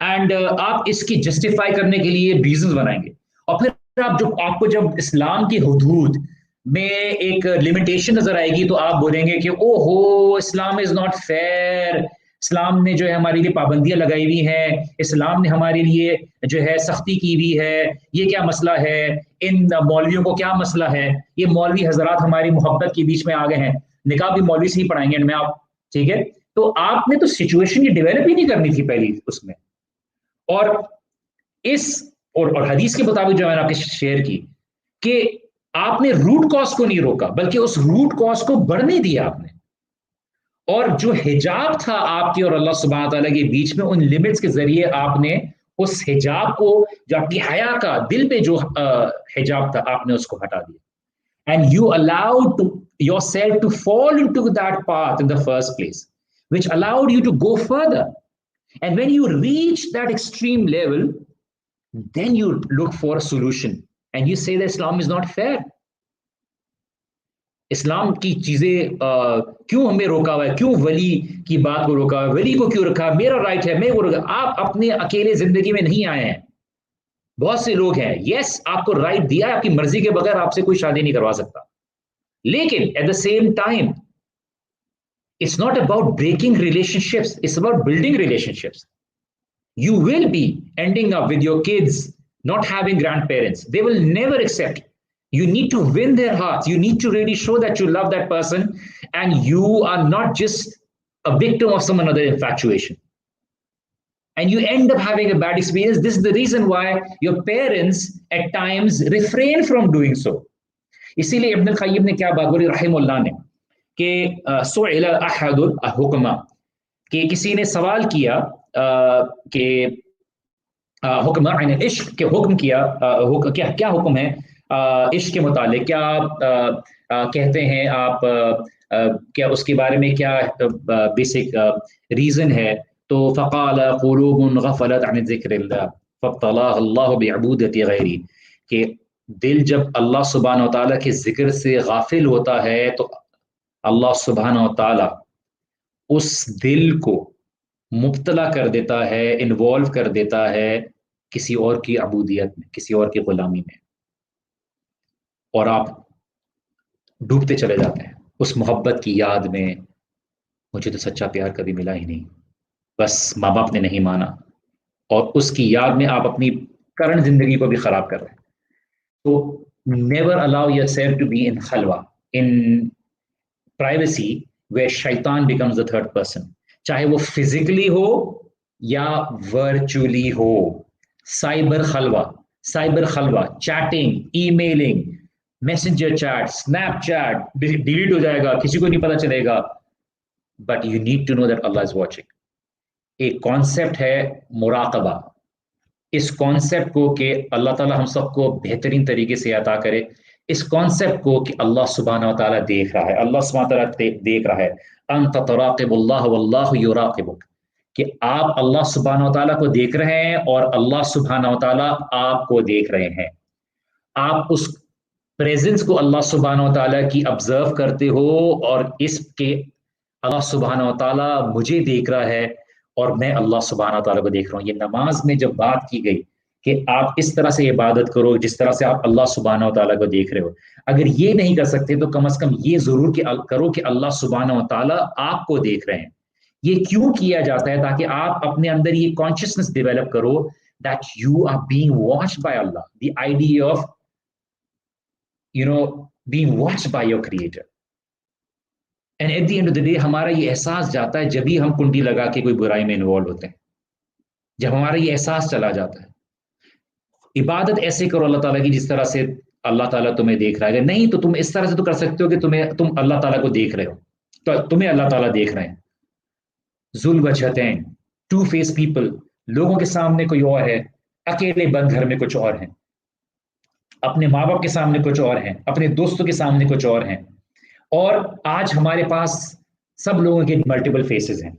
[SPEAKER 1] اینڈ آپ اس کی جسٹیفائی کرنے کے لیے ریزنز بنائیں گے. اور پھر آپ کو جب اسلام کی حدود میں ایک لمیٹیشن نظر آئے گی تو آپ بولیں گے کہ او ہو اسلام از ناٹ فیئر, اسلام نے جو ہے ہمارے لیے پابندیاں لگائی ہوئی ہیں, اسلام نے ہمارے لیے جو ہے سختی کی ہوئی ہے, یہ کیا مسئلہ ہے, ان مولویوں کو کیا مسئلہ ہے, یہ مولوی حضرات ہماری محبت کے بیچ میں آ گئے ہیں, نکاح بھی مولوی سے ہی پڑھائیں گے میں آپ, ٹھیک ہے. تو آپ نے تو سچویشن یہ ڈیولپ ہی نہیں کرنی تھی پہلی اس میں. اور اس اور حدیث کے مطابق جو میں نے آپ کے شیئر کی کہ آپ نے روٹ کاز کو نہیں روکا بلکہ اس روٹ کاز کو بڑھنے دیا آپ نے. اور جو حجاب تھا آپ کی اور اللہ سبحانہ تعالیٰ کے بیچ میں, ان لیمٹس کے ذریعے آپ نے اس حجاب کو, جو آپ کی حیا کا دل پہ جو حجاب تھا, آپ نے اس کو ہٹا دیا. And you allowed yourself to fall into that path in the first place, which allowed you to go further. And when you reach that extreme level, then you look for a solution and you say that Islam is not fair. اسلام کی چیزیں کیوں ہمیں روکا ہوا ہے, کیوں ولی کی بات کو روکا ہوا ہے, ولی کو کیوں رکھا, میرا رائٹ ہے میں وہ رکھا. آپ اپنے اکیلے زندگی میں نہیں آئے ہیں, بہت سے لوگ ہیں, یس آپ کو رائٹ دیا ہے, آپ کی مرضی کے بغیر آپ سے کوئی شادی نہیں کروا سکتا, لیکن at the same time it's not about breaking relationships, it's about building relationships. You will be ending up with your kids not having grandparents. They will never accept. You need to win their hearts. You need to really show that you love that person and you are not just a victim of some another infatuation. And you end up having a bad experience. This is the reason why your parents at times refrain from doing so. اسی لیے ابن القیم نے کیا بات بولی رحمہ اللہ نے کہ سئل احد الحکمہ, کہ کسی نے سوال کیا کہ حکم عن عشق, کے حکم کیا کیا حکم ہے عشق کے متعلق, کیا آپ کہتے ہیں آپ, کیا اس کے بارے میں کیا بیسک ریزن ہے. تو فقال قلوب غفلت عن ذکر اللہ فابتلاها اللہ بعبودۃ غیری, کہ دل جب اللہ سبحانہ و تعالیٰ کے ذکر سے غافل ہوتا ہے تو اللہ سبحانہ و تعالی اس دل کو مبتلا کر دیتا ہے، انوالو کر دیتا ہے کسی اور کی عبودیت میں، کسی اور کی غلامی میں، اور آپ ڈوبتے چلے جاتے ہیں اس محبت کی یاد میں. مجھے تو سچا پیار کبھی ملا ہی نہیں، بس ماں باپ نے نہیں مانا، اور اس کی یاد میں آپ اپنی کرنٹ زندگی کو بھی خراب کر رہے ہیں. تو never allow yourself to be in خلوہ، ان پرائیویسی ویئر شیطان بیکمز دا تھرڈ پرسن، چاہے وہ فزیکلی ہو یا ورچولی ہو. سائبر خلوہ، chatting, emailing, messenger chat, Snapchat delete ہو جائے گا، کسی کو نہیں پتا چلے گا، but you need to know that Allah is watching. ایک کانسیپٹ ہے مراقبہ. اس کانسیپٹ کو کہ اللہ تعالیٰ ہم سب کو بہترین طریقے سے عطا کرے، اس کانسیپٹ کو کہ اللہ سبحانہ و تعالیٰ دیکھ رہا ہے، اللہ سبحانہ و تعالیٰ دیکھ رہا ہے. انت تراقب اللہ واللہ یراقبک، کہ آپ اللہ سبحانہ و تعالیٰ کو دیکھ رہے ہیں اور اللہ سبحانہ و تعالیٰ آپ کو دیکھ رہے ہیں. آپ اس پریزنس کو اللہ سبحانہ و تعالیٰ کی آبزرو کرتے ہو، اور اس کے اللہ سبحانہ و تعالیٰ مجھے دیکھ رہا ہے اور میں اللہ سبحانہ و تعالیٰ کو دیکھ رہا ہوں. یہ نماز میں جب بات کی گئی کہ آپ اس طرح سے عبادت کرو جس طرح سے آپ اللہ سبحانہ و تعالیٰ کو دیکھ رہے ہو، اگر یہ نہیں کر سکتے تو کم از کم یہ ضرور کرو کہ اللہ سبحانہ و تعالیٰ آپ کو دیکھ رہے ہیں. یہ کیوں کیا جاتا ہے؟ تاکہ آپ اپنے اندر یہ کانشیسنس ڈیولپ کرو that you are being watched by Allah, the idea of being watched by your creator. And at the end of the day ہمارا یہ احساس جاتا ہے جب ہی ہم کنڈی لگا کے کوئی برائی میں انوالو ہوتے ہیں، جب ہمارا یہ احساس چلا جاتا ہے. عبادت ایسے کرو اللہ تعالیٰ کی جس طرح سے اللہ تعالیٰ تمہیں دیکھ رہا ہے. نہیں تو تم اس طرح سے تو کر سکتے ہو کہ تم اللہ تعالیٰ کو دیکھ رہے ہو، تو تمہیں اللہ تعالیٰ دیکھ رہے ہیں. ذو الوجہتین، ٹو فیس پیپل، لوگوں کے سامنے کوئی اور ہے، اکیلے بند گھر میں کچھ اور ہیں، اپنے ماں باپ کے سامنے کچھ اور ہیں، اپنے دوستوں کے سامنے کچھ اور ہیں. اور آج ہمارے پاس سب لوگوں کے ملٹیپل فیسز ہیں،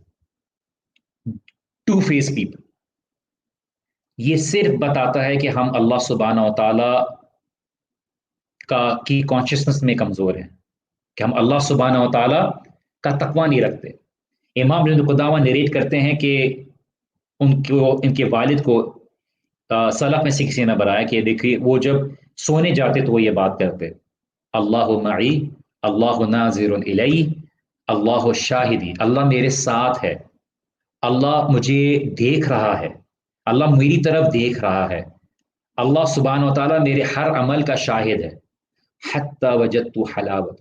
[SPEAKER 1] ٹو فیس پیپل. یہ صرف بتاتا ہے کہ ہم اللہ سبحانہ و تعالیٰ کی کانشیسنس میں کمزور ہیں، کہ ہم اللہ سبحانہ و تعالیٰ کا تقویٰ نہیں رکھتے. امام ابن قدامہ نریٹ کرتے ہیں کہ ان کے والد کو سلف میں سے کسی نے بتایا کہ دیکھیے وہ جب سونے جاتے تو وہ یہ بات کرتے، اللہ معی، اللہ ناظر الی، اللہ شاہدی، اللہ میرے ساتھ ہے، اللہ مجھے دیکھ رہا ہے، اللہ میری طرف دیکھ رہا ہے، اللہ سبحانہ و تعالیٰ میرے ہر عمل کا شاہد ہے. حتی وجدت حلاوۃ،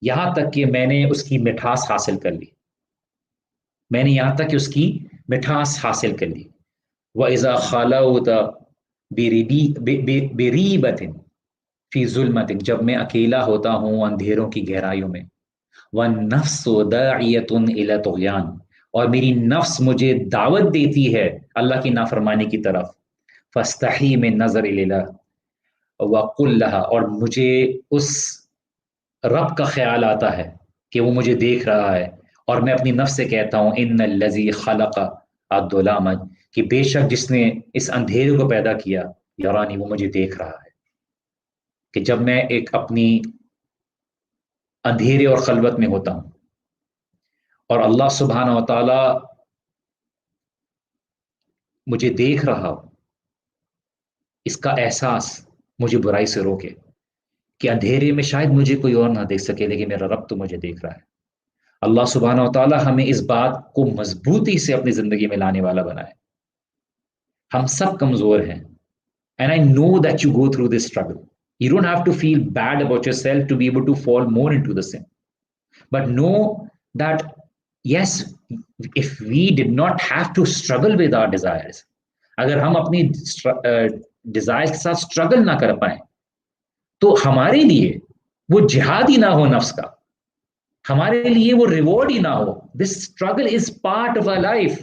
[SPEAKER 1] یہاں تک کہ میں نے اس کی مٹھاس حاصل کر لی، میں نے یہاں تک کہ اس کی مٹھاس حاصل کر لی. وَإِذَا خَلَوْتَ بِرِيبَةٍ فِي ظُلْمَةٍ، جب میں اکیلا ہوتا ہوں اندھیروں کی گہرائیوں میں. وَالنَّفْسُ دَاعِيَةٌ إِلَى طُغْيَانٍ، اور میری نفس مجھے دعوت دیتی ہے اللہ کی نافرمانی کی طرف. فَاسْتَحِي مِن نَظَرِ الْإِلَهِ وَقُلْ لَهَا، اور مجھے اس رب کا خیال آتا ہے کہ وہ مجھے دیکھ رہا ہے، اور میں اپنی نفس سے کہتا ہوں ان الذی خلق الظلام، کہ بے شک جس نے اس اندھیرے کو پیدا کیا، یرانی، وہ مجھے دیکھ رہا ہے. کہ جب میں ایک اپنی اندھیرے اور خلوت میں ہوتا ہوں اور اللہ سبحانہ و تعالی مجھے دیکھ رہا ہو، اس کا احساس مجھے برائی سے روکے کہ اندھیرے میں شاید مجھے کوئی اور نہ دیکھ سکے لیکن میرا رب تو مجھے دیکھ رہا ہے. اللہ سبحانہ و تعالی ہمیں اس بات کو مضبوطی سے اپنی زندگی میں لانے والا بنائے. ہم سب کمزور ہیں. And I know that you go through this struggle. You don't have to feel bad about yourself to be able to fall more into the sin. But know that, yes, if we did not have to struggle with our desires, اگر ہم اپنی desires کے ساتھ struggle نہ کر پائیں تو ہمارے لیے وہ جہاد ہی نہ ہو نفس کا، ہمارے لیے وہ ریوارڈ ہی نہ ہو. This struggle is part of our life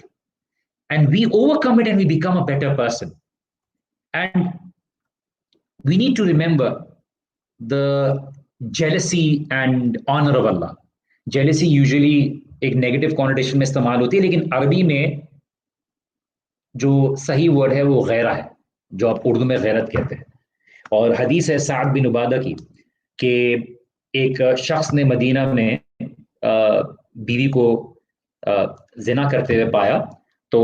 [SPEAKER 1] and we overcome it and we become a better person. And we need to remember the jealousy and honor of Allah. Jealousy usually ایک نیگیٹو کونوٹیشن میں استعمال ہوتی ہے، لیکن عربی میں جو صحیح ورڈ ہے وہ غیرہ ہے، جو آپ اردو میں غیرت کہتے ہیں. اور حدیث ہے سعد بن عبادہ کی کہ ایک شخص نے مدینہ میں بیوی کو زنا کرتے ہوئے پایا تو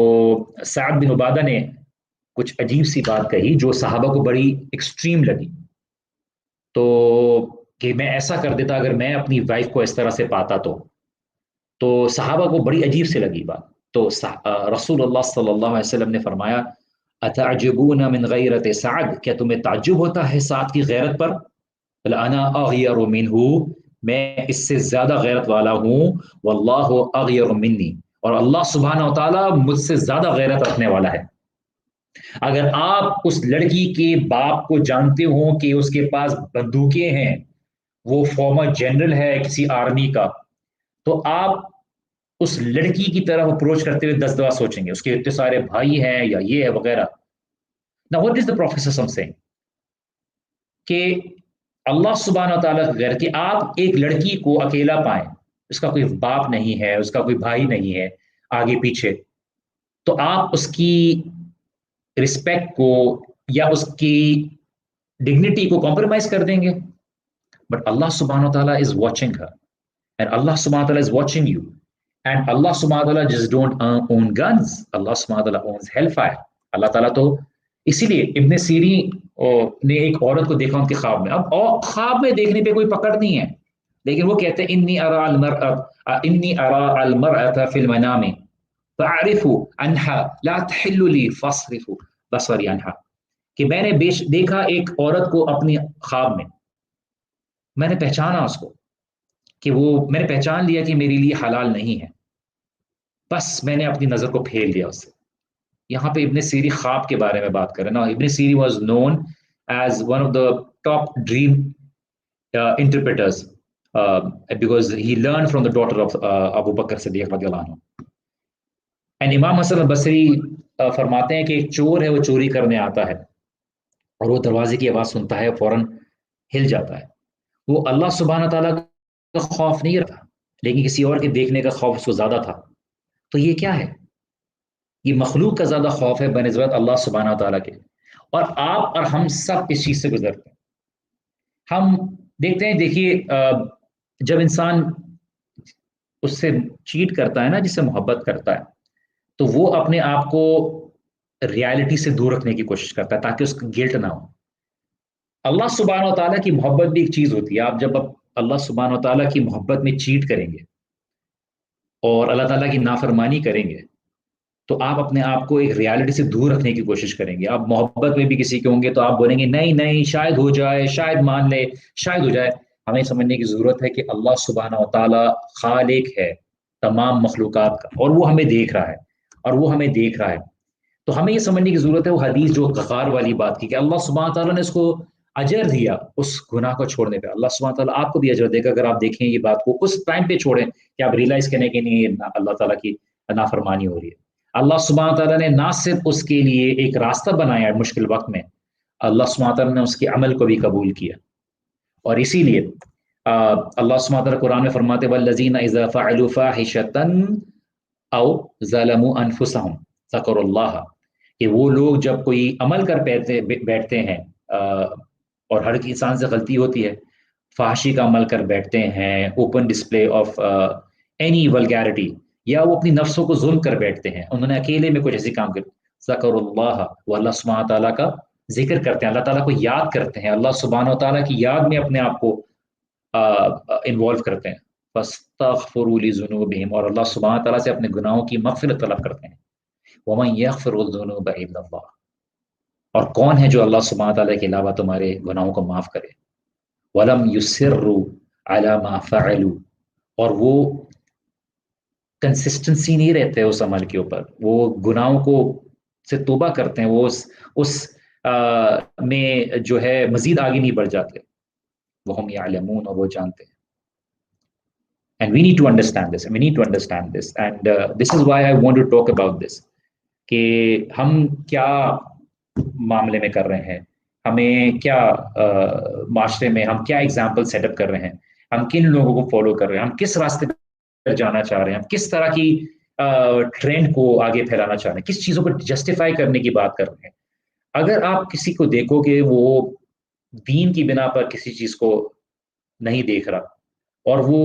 [SPEAKER 1] سعد بن عبادہ نے کچھ عجیب سی بات کہی جو صحابہ کو بڑی ایکسٹریم لگی، تو کہ میں ایسا کر دیتا اگر میں اپنی وائف کو اس طرح سے پاتا تو صحابہ کو بڑی عجیب سے لگی بات. تو رسول اللہ صلی اللہ علیہ وسلم نے فرمایا اتعجبون من غیرت سعد، کیا تمہیں تعجب ہوتا ہے سعد کی غیرت پر؟ انا اغیر منہ، میں اس سے زیادہ غیرت والا ہوں، واللہ اغیر منی، اور اللہ سبحانہ و تعالیٰ مجھ سے زیادہ غیرت رکھنے والا ہے. اگر آپ اس لڑکی کے باپ کو جانتے ہوں کہ اس کے پاس بندوقیں ہیں، وہ فارمر جنرل ہے کسی آرمی کا، تو آپ اس لڑکی کی طرف اپروچ کرتے ہوئے 10 دفعہ سوچیں گے، اس کے اتنے سارے بھائی ہیں یا یہ ہے وغیرہ. Now what is the Prophet saying؟ کہ اللہ سبحانہ تعالیٰ کا غیر، کہ آپ ایک لڑکی کو اکیلا پائیں، اس کا کوئی باپ نہیں ہے، اس کا کوئی بھائی نہیں ہے آگے پیچھے، تو آپ اس کی رسپیکٹ کو یا اس کی ڈگنیٹی کو کمپرومائز کر دیں گے. بٹ اللہ سبحانہ تعالیٰ از واچنگ ہر، اینڈ اللہ سبحانہ تعالیٰ از واچنگ یو، اینڈ اللہ سبحانہ تعالیٰ جسٹ ڈونٹ اون گنز، اللہ سبحانہ تعالیٰ اونز ہیل فائر. اللہ تعالیٰ تو اسی لیے ابن سیرین نے ایک عورت کو دیکھا ان کے خواب میں. اب خواب میں دیکھنے پہ کوئی پکڑ نہیں ہے، لیکن وہ کہتے ہیں انی ارى المرأة فی المنام فاعرف انها لا تحل لي فاصرف بصري عنها، کہ میں نے دیکھا ایک عورت کو اپنی خواب میں، میں نے پہچانا اس کو کہ وہ، میں نے پہچان لیا کہ میرے لیے حلال نہیں ہے، بس میں نے اپنی نظر کو پھیر لیا اس سے. یہاں پہ ابن سیری خواب کے بارے میں بات کریں نا. ابن سیری was known as one of the top dream interpreters because he learn from the daughter of ابو بکر صدیق رضی اللہ عنہ. اینڈ امام حسن البصری فرماتے ہیں کہ ایک چور ہے، وہ چوری کرنے آتا ہے اور وہ دروازے کی آواز سنتا ہے، فوراً ہل جاتا ہے. وہ اللہ سبحانہ تعالیٰ کا خوف نہیں رکھا، لیکن کسی اور کے دیکھنے کا خوف اس کو زیادہ تھا. تو یہ کیا ہے؟ یہ مخلوق کا زیادہ خوف ہے بنسبت اللہ سبحانہ تعالیٰ کے. اور آپ اور ہم سب اس چیز سے گزرتے ہیں. ہم دیکھتے ہیں، دیکھیے جب انسان اس سے چیٹ کرتا ہے نا، جس سے محبت کرتا ہے، تو وہ اپنے آپ کو ریالٹی سے دور رکھنے کی کوشش کرتا ہے تاکہ اس کا گلٹ نہ ہو. اللہ سبحانہ و تعالیٰ کی محبت بھی ایک چیز ہوتی ہے. آپ جب اللہ سبحانہ و تعالیٰ کی محبت میں چیٹ کریں گے اور اللہ تعالیٰ کی نافرمانی کریں گے تو آپ اپنے آپ کو ایک ریالٹی سے دور رکھنے کی کوشش کریں گے. آپ محبت میں بھی کسی کے ہوں گے تو آپ بولیں گے نہیں نہیں شاید ہو جائے، شاید مان لے، شاید ہو جائے. ہمیں سمجھنے کی ضرورت ہے کہ اللہ سبحانہ و تعالیٰ خالق ہے تمام مخلوقات کا، اور وہ ہمیں دیکھ رہا ہے، اور وہ ہمیں دیکھ رہا ہے. تو ہمیں یہ سمجھنے کی ضرورت ہے وہ حدیث جو غفار والی بات کی کہ اللہ سبحانہ تعالیٰ نے اس کو اجر دیا اس گناہ کو چھوڑنے پہ. اللہ سبحانہ تعالیٰ آپ کو بھی اجر دے گا اگر آپ دیکھیں یہ بات کو اس ٹائم پہ چھوڑیں کہ آپ ریئلائز کریں کہ نہیں اللہ تعالیٰ کی نافرمانی ہو رہی ہے. اللہ سبحانہ تعالیٰ نے نہ صرف اس کے لیے ایک راستہ بنایا ہے مشکل وقت میں، اللہ سبحانہ تعالیٰ نے اس کے عمل کو بھی قبول کیا. اور اسی لیے اللہ سبحانہ تعالیٰ قرآن میں فرماتے والذین اذا فعلوا فاحشة او ظلموا انفسهم ذکروا اللہ، کہ وہ لوگ جب کوئی عمل کر بیٹھتے ہیں اور ہر انسان سے غلطی ہوتی ہے، فحاشی کا عمل کر بیٹھتے ہیں، open display of any vulgarity, یا وہ اپنی نفسوں کو ظلم کر بیٹھتے ہیں، انہوں نے اکیلے میں کچھ ایسی کام کر، ذکر اللہ، وہ اللہ سبحانہ تعالیٰ کا ذکر کرتے ہیں، اللہ تعالیٰ کو یاد کرتے ہیں، اللہ سبحانہ تعالیٰ کی یاد میں اپنے آپ کو انوالو کرتے ہیں. فاستغفروا لذنوبہم، اور اللہ سبحانہ تعالیٰ سے اپنے گناہوں کی مغفرت طلب کرتے ہیں. ومن یغفر الذنوب الا اللہ، اور کون ہے جو اللہ سبحانہ تعالیٰ کے علاوہ تمہارے گناہوں کو معاف کرے. ولم یصروا علی ما فعلوا، اور وہ کنسسٹنسی نہیں رہتے اس عمل کے اوپر، وہ گناہوں کو سے توبہ کرتے ہیں، وہ اس میں جو ہے مزید آگے نہیں بڑھ جاتے. وہم یعلمون، اور وہ جانتے ہیں. And we need to understand this. We need to understand this. And this is why I want to talk about this. کہ ہم کیا معاملے میں کر رہے ہیں، ہمیں کیا معاشرے میں ہم کیا ایگزامپل سیٹ اپ کر رہے ہیں، ہم کن لوگوں کو فالو کر رہے ہیں، ہم کس راستے پہ جانا چاہ رہے ہیں، ہم کس طرح کی ٹرینڈ کو آگے پھیلانا چاہ رہے ہیں، کس چیزوں کو جسٹیفائی کرنے کی بات کر رہے ہیں. اگر آپ کسی کو دیکھو کہ وہ دین کی بنا پر کسی چیز کو نہیں دیکھ رہا اور وہ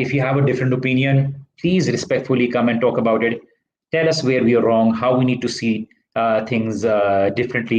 [SPEAKER 1] If you have a different opinion, please respectfully come and talk about it. Tell us where we are wrong, how we need to see things differently.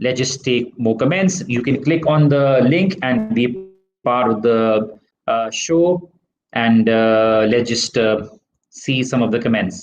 [SPEAKER 1] Let's just take more comments. You can click on the link and be part of the show, and let's just see some of the comments.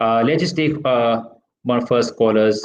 [SPEAKER 1] Let's just take one of first callers.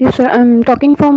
[SPEAKER 3] Yes sir, I'm talking from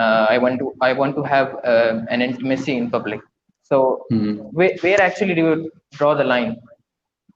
[SPEAKER 4] I want to have an intimacy in public, so where actually do you draw the line?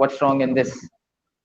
[SPEAKER 4] what's wrong in this?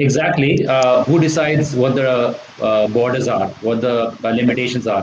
[SPEAKER 1] Exactly. Who decides what the borders are, what the limitations are?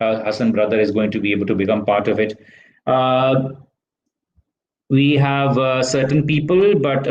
[SPEAKER 1] Hassan brother is going to be able to become part of it. We have certain people, but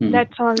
[SPEAKER 5] That's all.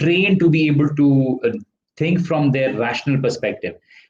[SPEAKER 1] trained to be able to think from their rational perspective.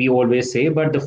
[SPEAKER 1] we always say, but the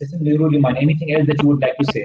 [SPEAKER 1] Sister Nurul Iman, anything else that you would like to say?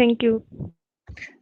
[SPEAKER 5] thank you.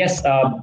[SPEAKER 1] Yes,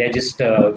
[SPEAKER 1] let's just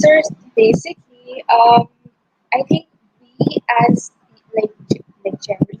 [SPEAKER 6] Sir, basically, I think we as like generally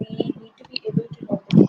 [SPEAKER 6] we need to be able to know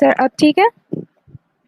[SPEAKER 7] Sir, ab theek hai?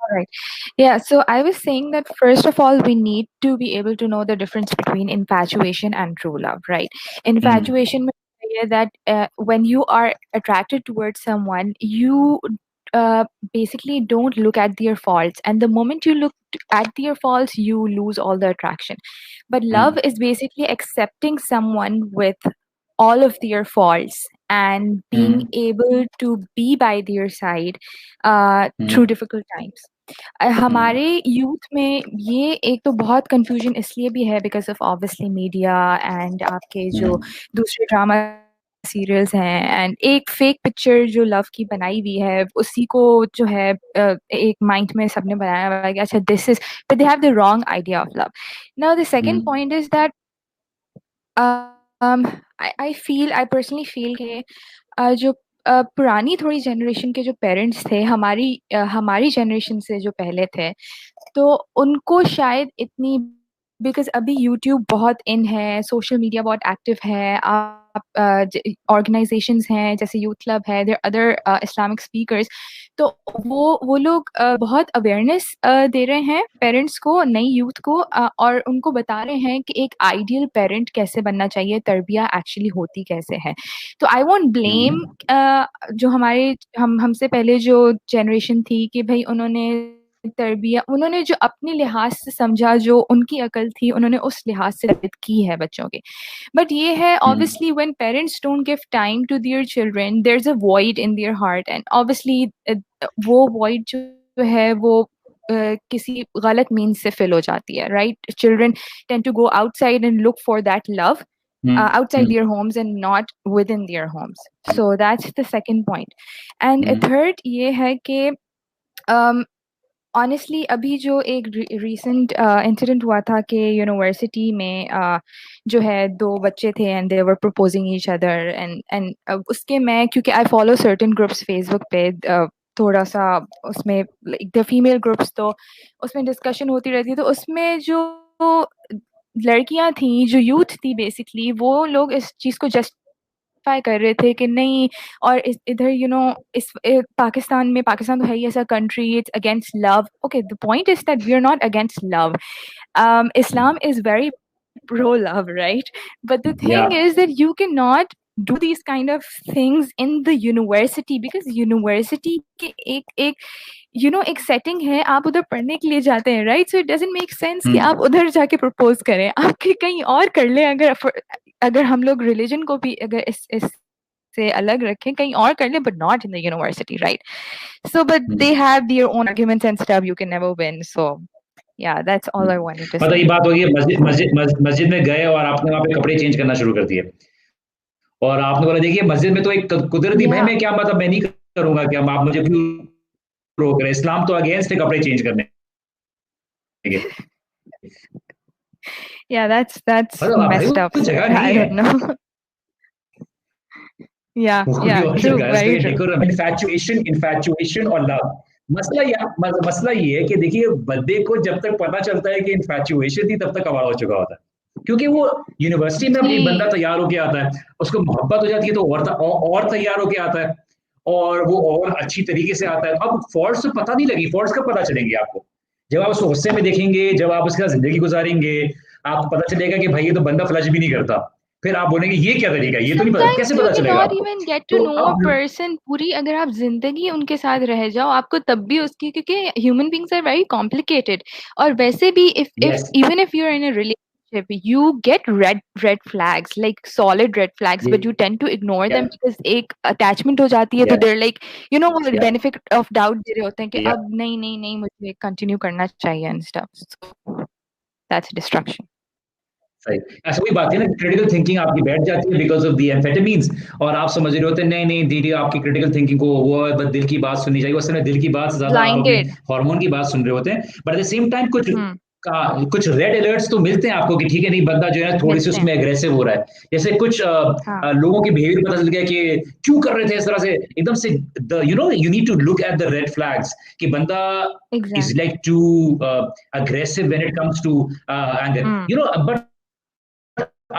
[SPEAKER 7] All right. Yeah, so I was saying that first of all, we need to be able to know the difference between infatuation and true love, right? Infatuation means that when you are attracted towards someone, you basically don't look at their faults. And the moment you look at their faults, you lose all the attraction. But love is basically accepting someone with all of their faults and being able to be by their side through difficult times. ہمارے یوتھ میں یہ ایک تو بہت کنفیوژن اس لیے بھی ہے because of obviously media and آپ کے جو دوسرے ڈراما سیریلس ہیں اینڈ ایک فیک پکچر جو لو کی بنائی ہوئی ہے اسی کو جو ہے ایک مائنڈ میں سب نے بنایا ہوا ہے کہ اچھا this is but they have the wrong idea of love. Now the second point is that I personally feel کہ جو پرانی تھوڑی جنریشن کے جو پیرنٹس تھے ہماری جنریشن سے جو پہلے تھے تو ان کو شاید اتنی بیکاز ابھی یوٹیوب بہت ان ہے, سوشل میڈیا بہت ایکٹیو ہے, آپ آرگنائزیشنز ہیں جیسے یوتھ کلب ہے, دیر ادر اسلامک اسپیکرز, تو وہ لوگ بہت اویئرنیس دے رہے ہیں پیرنٹس کو, نئی یوتھ کو, اور ان کو بتا رہے ہیں کہ ایک آئیڈیل پیرنٹ کیسے بننا چاہیے, تربیہ ایکچولی ہوتی کیسے ہے. تو آئی وونٹ بلیم جو ہم سے پہلے جو جنریشن تھی کہ بھائی انہوں نے جو اپنے لحاظ سے سمجھا, جو ان کی عقل تھی انہوں نے اس لحاظ سے تربیت کی ہے بچوں کے. بٹ یہ ہے obviously when parents don't give time to their children, there's a void in their heart, and obviously وہ void جو ہے وہ کسی غلط مینس سے فل ہو جاتی ہے, right? Children tend to go outside and look for that love outside their homes and not within their homes. So that's the second point. And third یہ ہے کہ آنیسٹلی ابھی جو ایک ریسنٹ انسیڈنٹ ہوا تھا کہ یونیورسٹی میں جو ہے دو بچے تھے and they were proposing each other and اس کے میں کیونکہ I follow certain groups Facebook پہ, تھوڑا سا اس میں دا فیمیل گروپس, تو اس میں ڈسکشن ہوتی رہتی ہے. تو اس میں جو لڑکیاں تھیں, جو یوتھ تھی بیسکلی, وہ لوگ اس چیز کو کر رہے تھے کہ نہیں, اور ادھر اس پاکستان تو ہے ہی ایسا country, it's against love. Okay, the point is that we are not against love. Islam is very pro love, right? But the thing is that you cannot do these kind of things in the university, because university کے ایک سیٹنگ ہے, آپ ادھر پڑھنے کے لیے جاتے ہیں, right? So it doesn't make sense کہ آپ ادھر جا کے پرپوز کریں, آپ کہیں اور کر لیں. اگر ہم لوگ ریلیجن کو بھی اگر اس سے الگ رکھیں, کہیں اور کر لیں, but not in the university, right? So but they have their own arguments and stuff, you can never win. So yeah, that's all I wanted to say.
[SPEAKER 1] مطلب یہ بات ہوگی مسجد میں گئے اور آپ نے وہاں پہ کپڑے چینج کرنا شروع کر دیے, اور آپ نے بولا دیکھیے مسجد میں تو ایک قدرتی بھائی میں کیا مطلب میں نہیں کروں گا, کہ آپ مجھے کیوں روک رہے, اسلام تو اگینسٹ ہے کپڑے چینج کرنے.
[SPEAKER 7] Yeah, that's messed up. I don't know. Yeah, true, very true.
[SPEAKER 1] Infatuation اور love, مسئلہ یہ ہے کہ دیکھیے بندے کو جب تک پتا چلتا ہے کہ انفیچویشن تھی تب تک کباڑ ہو چکا ہوتا ہے, کیونکہ وہ یونیورسٹی میں اپنی بندہ تیار ہو کے آتا ہے, اس کو محبت ہو جاتی ہے تو اور تیار ہو کے آتا ہے, اور وہ اور اچھی طریقے سے آتا ہے. اب فالٹس تو پتہ نہیں لگی, فالٹس کب پتہ چلیں گے آپ کو؟ جب آپ اس کو غصے میں دیکھیں گے, جب آپ اس کے ساتھ زندگی گزاریں گے, آپ کو پتہ چلے گا کہ بھائی یہ تو بندہ فلش بھی نہیں کرتا. پھر آپ بولیں گے یہ کیا طریقہ, یہ تو نہیں پتا, کیسے پتا چلے گا آپ کو؟
[SPEAKER 7] Even get to know a person پوری, اگر آپ زندگی ان کے ساتھ رہ جاؤ آپ کو تب بھی اس کی, کیونکہ human beings are very complicated. اور ویسے بھی even if you're in a relationship you get red flags, like solid red flags, but you tend to ignore them because ایک attachment ہو جاتی ہے, تو they're like benefit of doubt دے رہے ہوتے ہیں کہ اب نہیں مجھے continue کرنا چاہیے and stuff. So that's destruction.
[SPEAKER 1] ایسا وہی بات ہے نا, کریٹیکل تھنکنگ آپ کی بیٹھ جاتی ہے بیکاز آف دی ایمفیٹامینز, اور آپ سمجھ رہے ہوتے ہیں نہیں دیدی آپ کی کریٹیکل تھنکنگ کو وہ بس دل کی بات سننی چاہیے, اس میں دل کی بات سے زیادہ ہارمون کی بات سن رہے ہوتے ہیں. But at the same time کچھ ریڈ الرٹس تو ملتے ہیں آپ کو کہ ٹھیک ہے نہیں بندہ جو ہے تھوڑی سی اس میں اگریسو ہو رہا ہے. جیسے کچھ لوگوں کے بہیویئر پتہ چل گیا کہ کیوں کر رہے تھے اس طرح سے, ایک دم سے you need to look at the red flags کہ بندہ is like too aggressive when it comes to anger, but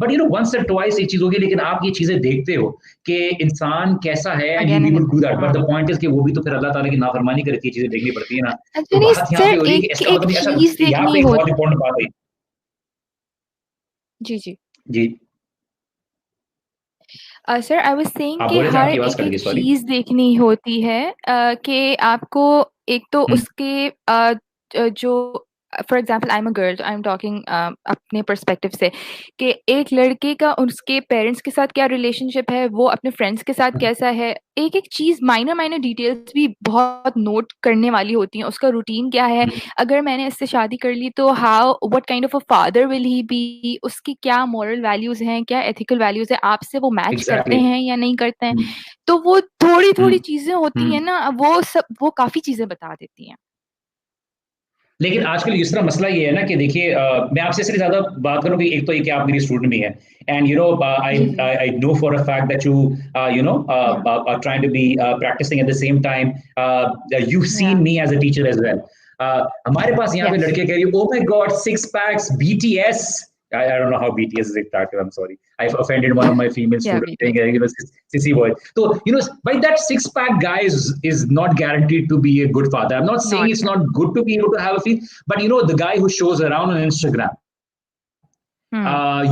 [SPEAKER 1] but you know once and twice ایک چیز ہوگی, لیکن آپ یہ چیزیں دیکھتے ہو کہ انسان کیسا ہے and you
[SPEAKER 7] again
[SPEAKER 1] be
[SPEAKER 7] and
[SPEAKER 1] able to do
[SPEAKER 7] again.
[SPEAKER 1] That, but the point is کہ وہ بھی تو پھر اللہ تعالیٰ کی نافرمانی کر کے چیزیں دیکھنی پڑتی ہے نا.
[SPEAKER 7] اچھا
[SPEAKER 1] تو
[SPEAKER 7] نہیں
[SPEAKER 1] بات یہاں
[SPEAKER 7] سر,
[SPEAKER 1] پہ ہو رہی ہے کہ
[SPEAKER 7] ایک
[SPEAKER 1] اس کا
[SPEAKER 7] ایک
[SPEAKER 1] مطلب ایسا,
[SPEAKER 7] چیز
[SPEAKER 1] یہاں پہ
[SPEAKER 7] دیکھنی
[SPEAKER 1] ایک
[SPEAKER 7] ہوتی.
[SPEAKER 1] بہت امپورٹنٹ بات ہے.
[SPEAKER 7] جی جی
[SPEAKER 1] جی
[SPEAKER 7] سر, آئی واز سیئنگ
[SPEAKER 1] آپ
[SPEAKER 7] کہ
[SPEAKER 1] بولے تھے, آپ
[SPEAKER 7] ہر
[SPEAKER 1] کی آواز
[SPEAKER 7] ایک
[SPEAKER 1] کٹ
[SPEAKER 7] ایک
[SPEAKER 1] گئی, سوری.
[SPEAKER 7] چیز دیکھنی ہوتی ہے کہ آپ کو ایک تو اس کے جو for example I am a girl, I am talking اپنے پرسپیکٹو سے کہ ایک لڑکے کا اس کے پیرنٹس کے ساتھ کیا ریلیشن شپ ہے, وہ اپنے فرینڈس کے ساتھ کیسا ہے, ایک ایک چیز مائنر ڈیٹیلس بھی بہت نوٹ کرنے والی ہوتی ہیں. اس کا روٹین کیا ہے, اگر میں نے اس سے شادی کر لی تو how what kind of a father will he be, اس کی کیا مورل ویلیوز ہیں, کیا ایتھیکل ویلیوز ہیں, آپ سے وہ میچ کرتے ہیں یا نہیں کرتے ہیں. تو وہ تھوڑی تھوڑی چیزیں ہوتی ہیں نا, وہ کافی چیزیں بتا دیتی ہیں.
[SPEAKER 1] لیکن آج کل اس طرح مسئلہ یہ ہے نا کہ دیکھیے, میں آپ سے اس لیے زیادہ بات کروں کہ ایک تو یہ کہ آپ میری اسٹوڈنٹ بھی ہیں, and you know I know for a fact that you know are trying to be practicing at the same time. You've seen me as a teacher as well. ہمارے پاس یہاں پہ لڑکے کہہ رہی oh my god, 6 packs, BTS. I don't know how BTS is attractive. I'm sorry. I've offended one of my female students saying he was sissy boy. So, you know, by that 6-pack guy is not guaranteed to be a good father. I'm not saying it's not good to be able to have a feel, but you know, the guy who shows around on Instagram,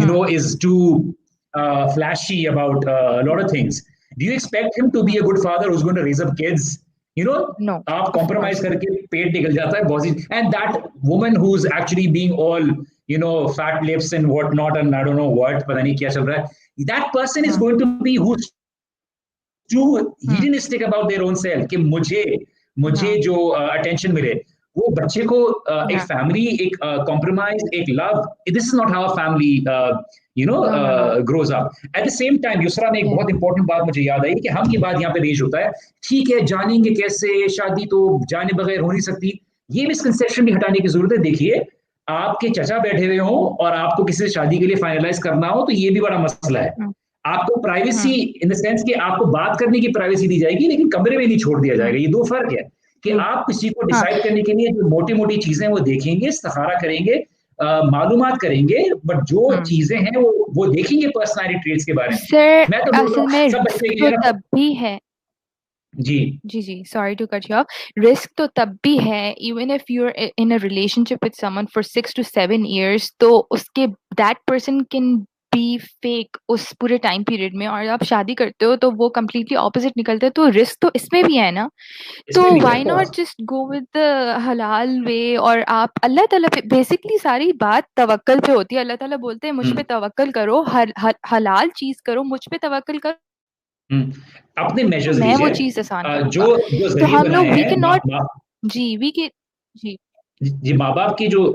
[SPEAKER 1] you know, is too flashy about a lot of things. Do you expect him to be a good father who's going to raise up kids? You know,
[SPEAKER 7] No,
[SPEAKER 1] آپ compromise کرکے پیٹ نکل جاتا ہے بہت سی, and that woman who's actually being all, you know, fat lips and what not and I don't know what, پتہ نہیں کیا چل رہا ہے, that person is going to be who's too hedonistic about their own self, کہ مجھے جو attention ملے, وہ بچے کو ایک فیملی, ایک compromise, ایک love, this is not how a family you know grows up. At the same time, یسرا نے ایک بہت امپورٹنٹ بات مجھے یاد آئی کہ ہم یہ بات یہاں پہ ریز ہوتا ہے, ٹھیک ہے جانیں گے کیسے, شادی تو جانے بغیر ہو نہیں سکتی, یہ مسکنسیپشن بھی ہٹانے کی ضرورت ہے. دیکھیے آپ کے چچا بیٹھے ہوئے ہوں اور آپ کو کسی سے شادی کے لیے فائنلائز کرنا ہو تو یہ بھی بڑا مسئلہ ہے. آپ کو پرائیویسی ان دا سینس کہ آپ کو بات کرنے کی پرائیویسی دی جائے گی لیکن کمرے میں نہیں چھوڑ دیا جائے گا. یہ دو فرق ہے کہ آپ کسی کو ڈیسائیڈ کرنے کے لیے جو موٹی موٹی چیزیں وہ دیکھیں گے, استخارہ کریں گے, معلومات کریں گے, بٹ جو چیزیں ہیں وہ دیکھیں گے پرسنالٹی ٹریٹس کے بارے میں.
[SPEAKER 7] سر
[SPEAKER 1] میں تو
[SPEAKER 7] اصل میں
[SPEAKER 1] سب بچے
[SPEAKER 7] رسک تو تب بھی ہے. جی sorry to cut you off. Risk تو تب بھی ہے even if you are in a relationship with someone for 6 to 7 years, تو اس کے that person can be fake اس پورے ٹائم پیریڈ میں, اور آپ شادی کرتے ہو تو وہ کمپلیٹلی اپوزٹ نکلتے ہیں. تو رسک تو اس میں بھی ہے نا, تو why not just go with the حلال وے. اور آپ اللہ تعالیٰ پہ بیسکلی ساری بات توکل پہ ہوتی ہے. اللہ تعالیٰ بولتے ہیں مجھ پہ توکل کرو, حلال چیز کرو, مجھ پہ توکل کرو,
[SPEAKER 1] اپنے میجرز
[SPEAKER 7] میں وہ
[SPEAKER 1] لیجئے
[SPEAKER 7] چیز آسان کروں
[SPEAKER 1] جو
[SPEAKER 7] گا. تو ہم لوگ وی کین ناٹ
[SPEAKER 1] جی ماں باپ کی جو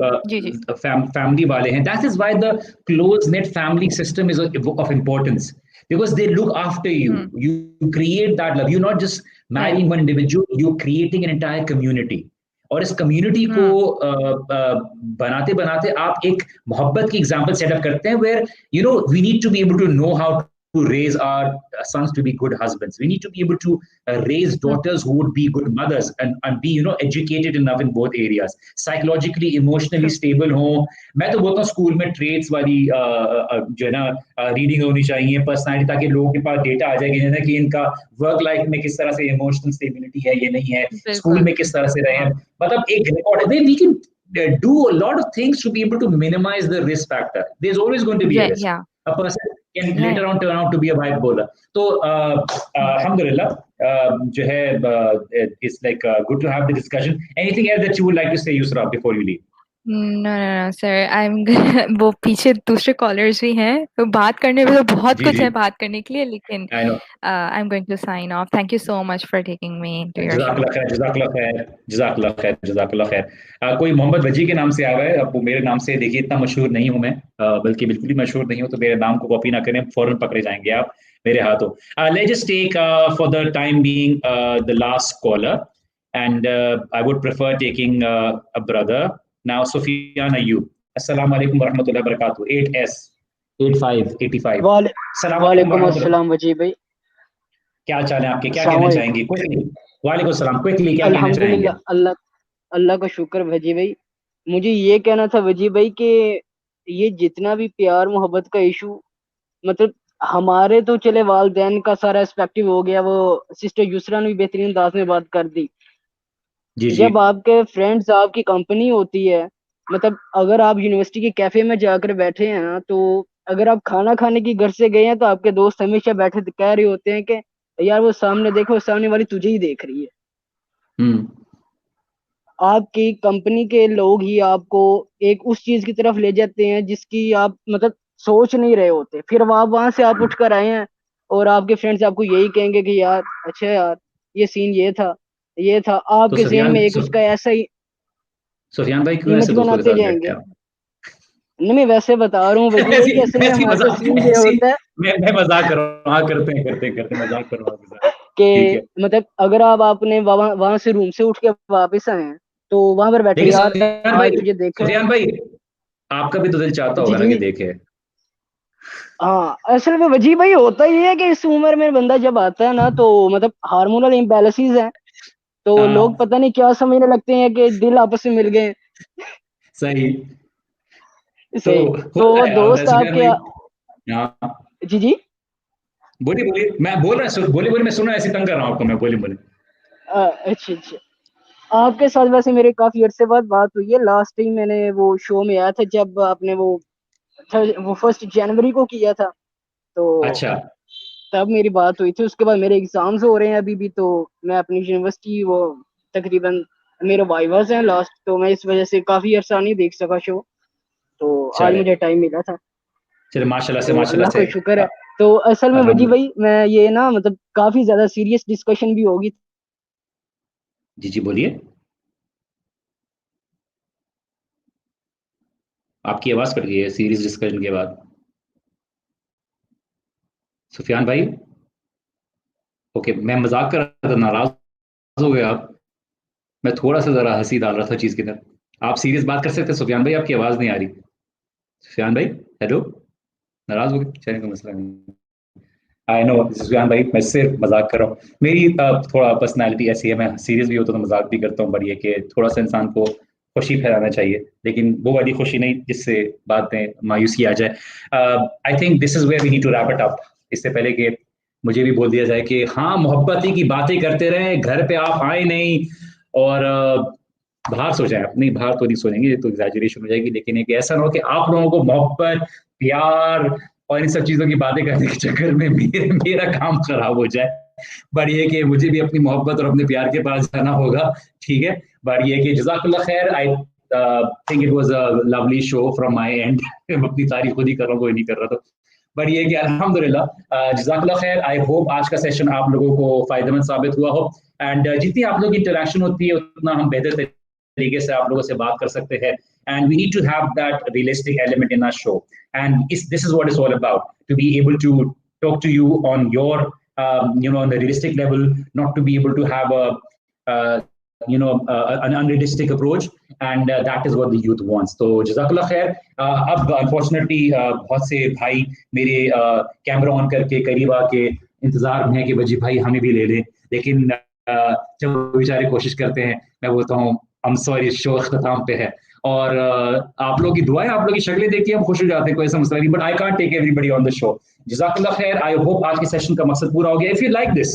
[SPEAKER 1] فیملی والے ہیں, that is why the close knit family system is of importance, because they look after you. You create that love. You're not just marrying one individual, you're creating an entire community. اور اس کمیونٹی کو بناتے بناتے آپ ایک محبت کی ایگزامپل سیٹ اپ کرتے ہیں, where you know we need to be able to know how to raise our sons to be good husbands. We need to be able to raise daughters who would be good mothers and be, you know, educated enough in both areas, psychologically, emotionally stable ہوں. میں تو بولتا ہوں اسکول میں ٹریٹس والی جو ہے نا ریڈنگ ہونی چاہیے, پرسنالٹی, تاکہ لوگوں کے پاس ڈیٹا آ جائے گا کہ ان کا ورک لائف میں کس طرح سے ایموشنل اسٹیبلٹی ہے, یہ نہیں ہے, اسکول میں کس طرح سے رہے ہیں. مطلب ایک ریکارڈ ہے. We can do a lot of things to be able to minimize the risk factor. There's always going to be a risk. A person can later on turn out to be a bipolar. So alhamdulillah, جو ہے it's like good to have the discussion. Anything else that you would like to say, Yusra, before you leave?
[SPEAKER 7] No sir, وہ پیچھے دوسرے کالرز بھی ہیں, تو بات کرنے میں تو بہت کچھ ہے بات کرنے کے لیے, لیکن I'm going to sign off. Thank you so much for taking me into your show.
[SPEAKER 1] جزاک اللہ خیر. کوئی محمد وجی کے نام سے آ گئے, اب وہ میرے نام سے, دیکھیے اتنا مشہور نہیں ہوں میں, بلکہ بالکل ہی مشہور نہیں ہوں, تو میرے نام کو کاپی نہ کریں, فوراً پکڑے جائیں گے آپ میرے ہاتھوں. Let's just take for the time being the last caller, and I would prefer taking a brother now. Sufyan Ayyub, السلام علیکم ورحمۃ اللہ وبرکاتہ. 8S8585.
[SPEAKER 8] وعلیکم السلام وجی بھائی,
[SPEAKER 1] کیا چال ہے آپ کے, کیا کہنا چاہیں گے؟ وعلیکم السلام. کوئکلی کیا کہنا چاہیں گے؟
[SPEAKER 8] الحمدللہ, اللہ کا شکر وجی بھائی. مجھے یہ کہنا تھا وجی بھائی کہ یہ جتنا بھی پیار محبت کا ایشو مطلب ہمارے تو چلے والدین کا سارا اسپیکٹو ہو گیا, وہ سسٹر یسرا نے بھی بہترین انداز میں بات کر دی. جب آپ کے فرینڈز آپ کی کمپنی ہوتی ہے, مطلب اگر آپ یونیورسٹی کے کیفے میں جا کر بیٹھے ہیں نا, تو اگر آپ کھانا کھانے کی گھر سے گئے ہیں تو آپ کے دوست ہمیشہ بیٹھے کہہ رہے ہوتے ہیں کہ یار وہ سامنے دیکھو, سامنے والی تجھے ہی دیکھ رہی ہے. آپ کی کمپنی کے لوگ ہی آپ کو ایک اس چیز کی طرف لے جاتے ہیں جس کی آپ مطلب سوچ نہیں رہے ہوتے. پھر وہاں سے آپ اٹھ کر آئے ہیں اور آپ کے فرینڈز آپ کو یہی کہیں گے کہ یار اچھا یار یہ سین یہ تھا یہ تھا, آپ کے ذہن میں ایک اس کا ایسا ہی
[SPEAKER 1] سفیان بھائی کیوں
[SPEAKER 8] امیج
[SPEAKER 1] ایسے دوستوں کے
[SPEAKER 8] بناتے
[SPEAKER 1] ساتھ
[SPEAKER 8] جائیں
[SPEAKER 1] بیٹھتے
[SPEAKER 8] گے.
[SPEAKER 1] ہیں آپ؟
[SPEAKER 8] نہیں میں ویسے بتا رہا ہوں وجی بھائی کہ اصل میں ہمارے ساتھ سین یہ ہوتا ہے,
[SPEAKER 1] میں مذاق کر رہا ہوں. ہاں کرتے مذاق کر رہا ہوں
[SPEAKER 8] کہ مطلب اگر آپ نے وہاں سے روم سے اٹھ کے واپس آئے ہیں تو وہاں پر بیٹھے یار آج تجھے دیکھا ہے.
[SPEAKER 1] سفیان بھائی آپ کا بھی تو دل چاہتا ہوگا نا کہ دیکھے.
[SPEAKER 8] ہاں اصل میں وجی بھائی ہوتا یہ ہے کہ اس عمر میں بندہ جب آتا ہے نا تو مطلب ہارمونل امبیلنسز ہیں, تو لوگ پتہ نہیں کیا سمجھنے لگتے ہیں کہ دل آپس میں مل گئے.
[SPEAKER 1] صحیح
[SPEAKER 8] تو دوست آپ کے جی
[SPEAKER 1] بولیے میں بول رہا ہوں, بولیے میں سنا, ایسے تنگ کر رہا ہوں آپ کو میں. بولیے
[SPEAKER 8] اچھا آپ کے ساتھ ویسے میرے کافی عرصے بعد بات ہوئی ہے. لاسٹ ٹائم میں نے وہ شو میں آیا تھا جب آپ نے وہ 1 جنوری کو کیا تھا, تو
[SPEAKER 1] اچھا
[SPEAKER 8] تب میری بات ہوئی تھی. اس کے بعد میرے ایگزامز ہو رہے ہیں ابھی بھی, تو میں اپنی یونیورسٹی وہ تقریباً میرے وائواز ہیں لاسٹ, تو میں اس وجہ سے کافی عرصہ نہیں دیکھ سکا شو, تو آج مجھے ٹائم ملا تھا.
[SPEAKER 1] چلے ماشاءاللہ سے,
[SPEAKER 8] تو
[SPEAKER 1] ماشاءاللہ
[SPEAKER 8] اللہ
[SPEAKER 1] سے
[SPEAKER 8] کا شکر ہے. تو اصل میں وجی بھائی میں یہ نا مطلب کافی زیادہ سیریس ڈسکشن بھی ہوگی.
[SPEAKER 1] جی بولیے, آپ کی آواز کٹ گئی ہے سیریس ڈسکشن کے بعد. سفیان بھائی اوکے, میں مذاق کر رہا تھا, ناراض ہو گئے آپ؟ میں تھوڑا سا ذرا ہنسی ڈال رہا تھا چیز کی طرف. آپ سیریس بات کر سکتے ہیں سفیان بھائی, آپ کی آواز نہیں آ رہی. سفیان بھائی ہیلو, ناراض ہو گئے؟ چلیں کوئی مسئلہ نہیں. آئی نو سفیان بھائی میں صرف مذاق کر رہا ہوں. میری تھوڑا پرسنالٹی ایسی ہے, میں سیریس بھی ہوتا تو مذاق بھی کرتا ہوں, بٹ یہ کہ تھوڑا سا انسان کو خوشی پھیلانا چاہیے, لیکن وہ والی خوشی نہیں جس سے باتیں مایوسی آ جائے. I think this is where we need to wrap it up. اس سے پہلے کہ مجھے بھی بول دیا جائے کہ ہاں محبتی کی باتیں کرتے رہیں, گھر پہ آپ آئے نہیں اور باہر سو جائیں. نہیں باہر تو نہیں سوئیں گے, یہ تو ایگزیجریشن ہو جائے گی, لیکن ایک ایسا نہ ہو کہ آپ لوگوں کو محبت پیار اور ان سب چیزوں کی باتیں کرنے کے چکر میں میرا کام خراب ہو جائے. بٹ یہ کہ مجھے بھی اپنی محبت اور اپنے پیار کے پاس جانا ہوگا, ٹھیک ہے. بٹ یہ کہ جزاک اللہ خیر, I think it was a lovely show from my and. اپنی تعریف خود ہی کر رہا ہوں, کوئی نہیں کر رہا. تو بٹ یہ کہ الحمدللہ جزاک اللہ خیر. آئی ہوپ آج کا سیشن آپ لوگوں کو فائدہ مند ثابت ہوا ہو, اینڈ جتنی آپ لوگوں کی انٹریکشن ہوتی ہے اتنا ہم بہتر طریقے سے آپ لوگوں سے بات کر سکتے ہیں. And we need to have that realistic element in our show. And this is what it's all about, to be able to talk to you on your, on the realistic level, not to be able to have an unrealistic approach. And that is what the youth wants. So jazakallah khair. اب unfortunately بہت سے بھائی میرے کیمرہ آن کر کے قریب آ کے انتظار میں ہے کہ وجی بھائی ہمیں بھی لے لیں, لیکن جب وہ بیچارے کوشش کرتے ہیں, میں بولتا ہوں I'm sorry, شو اختتام پہ ہے. اور آپ لوگ کی دعائیں, آپ لوگ کی شکلیں دیکھ کے ہم خوش ہو جاتے ہیں, کوئی ایسا مسئلہ نہیں. But I can't take everybody on the show. جزاک اللہ خیر. آئی ہوپ آج کے سیشن کا مقصد پورا ہو گیا. اف یو لائک دس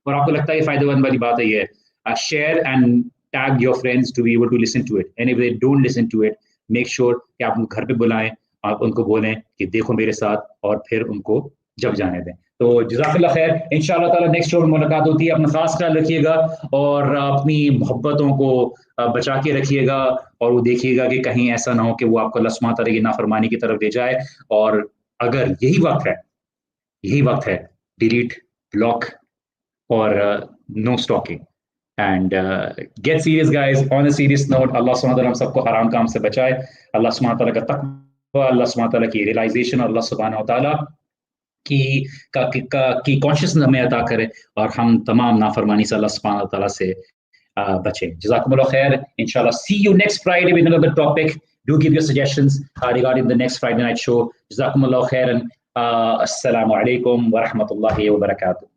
[SPEAKER 1] اور آپ کو لگتا ہے یہ فائدہ مند والی بات ہے, یہ share and tag your friends to be able to listen to it. And if they don't listen to it, make sure کہ آپ ان کو گھر پہ بلائیں, آپ ان کو بولیں کہ دیکھو میرے ساتھ, اور پھر ان کو جب جانے دیں. تو جزاک اللہ خیر. ان شاء اللہ تعالیٰ نیکسٹ شو میں ملاقات ہوتی ہے. اپنا خاص خیال رکھیے گا اور اپنی محبتوں کو بچا کے رکھیے گا, اور وہ دیکھیے گا کہ کہیں ایسا نہ ہو کہ وہ آپ کو اللہ سبحانہ تعالیٰ کی نافرمانی کی طرف لے جائے. اور اگر یہی وقت ہے ڈیلیٹ, بلاک اور no stalking. And get serious guys. On a serious note, اللہ سبحانہ تعالیٰ ہم سب کو حرام کام سے بچائے. اللہ سبحانہ تعالیٰ کا تقویٰ, اللہ سبحانہ تعالیٰ کی ریئلائزیشن, اللہ سبحانہ تعالیٰ کی کانشیسنس ہمیں عطا کرے, اور ہم تمام نافرمانی سے اللہ سبحانہ تعالیٰ سے بچیں. جزاکم اللہ خیر. Inshallah, see you next Friday with another topic. Do give your suggestions regarding the next Friday night show. Jazakum Allah khairan. Assalamu alaikum wa rahmatullahi wa barakatuh.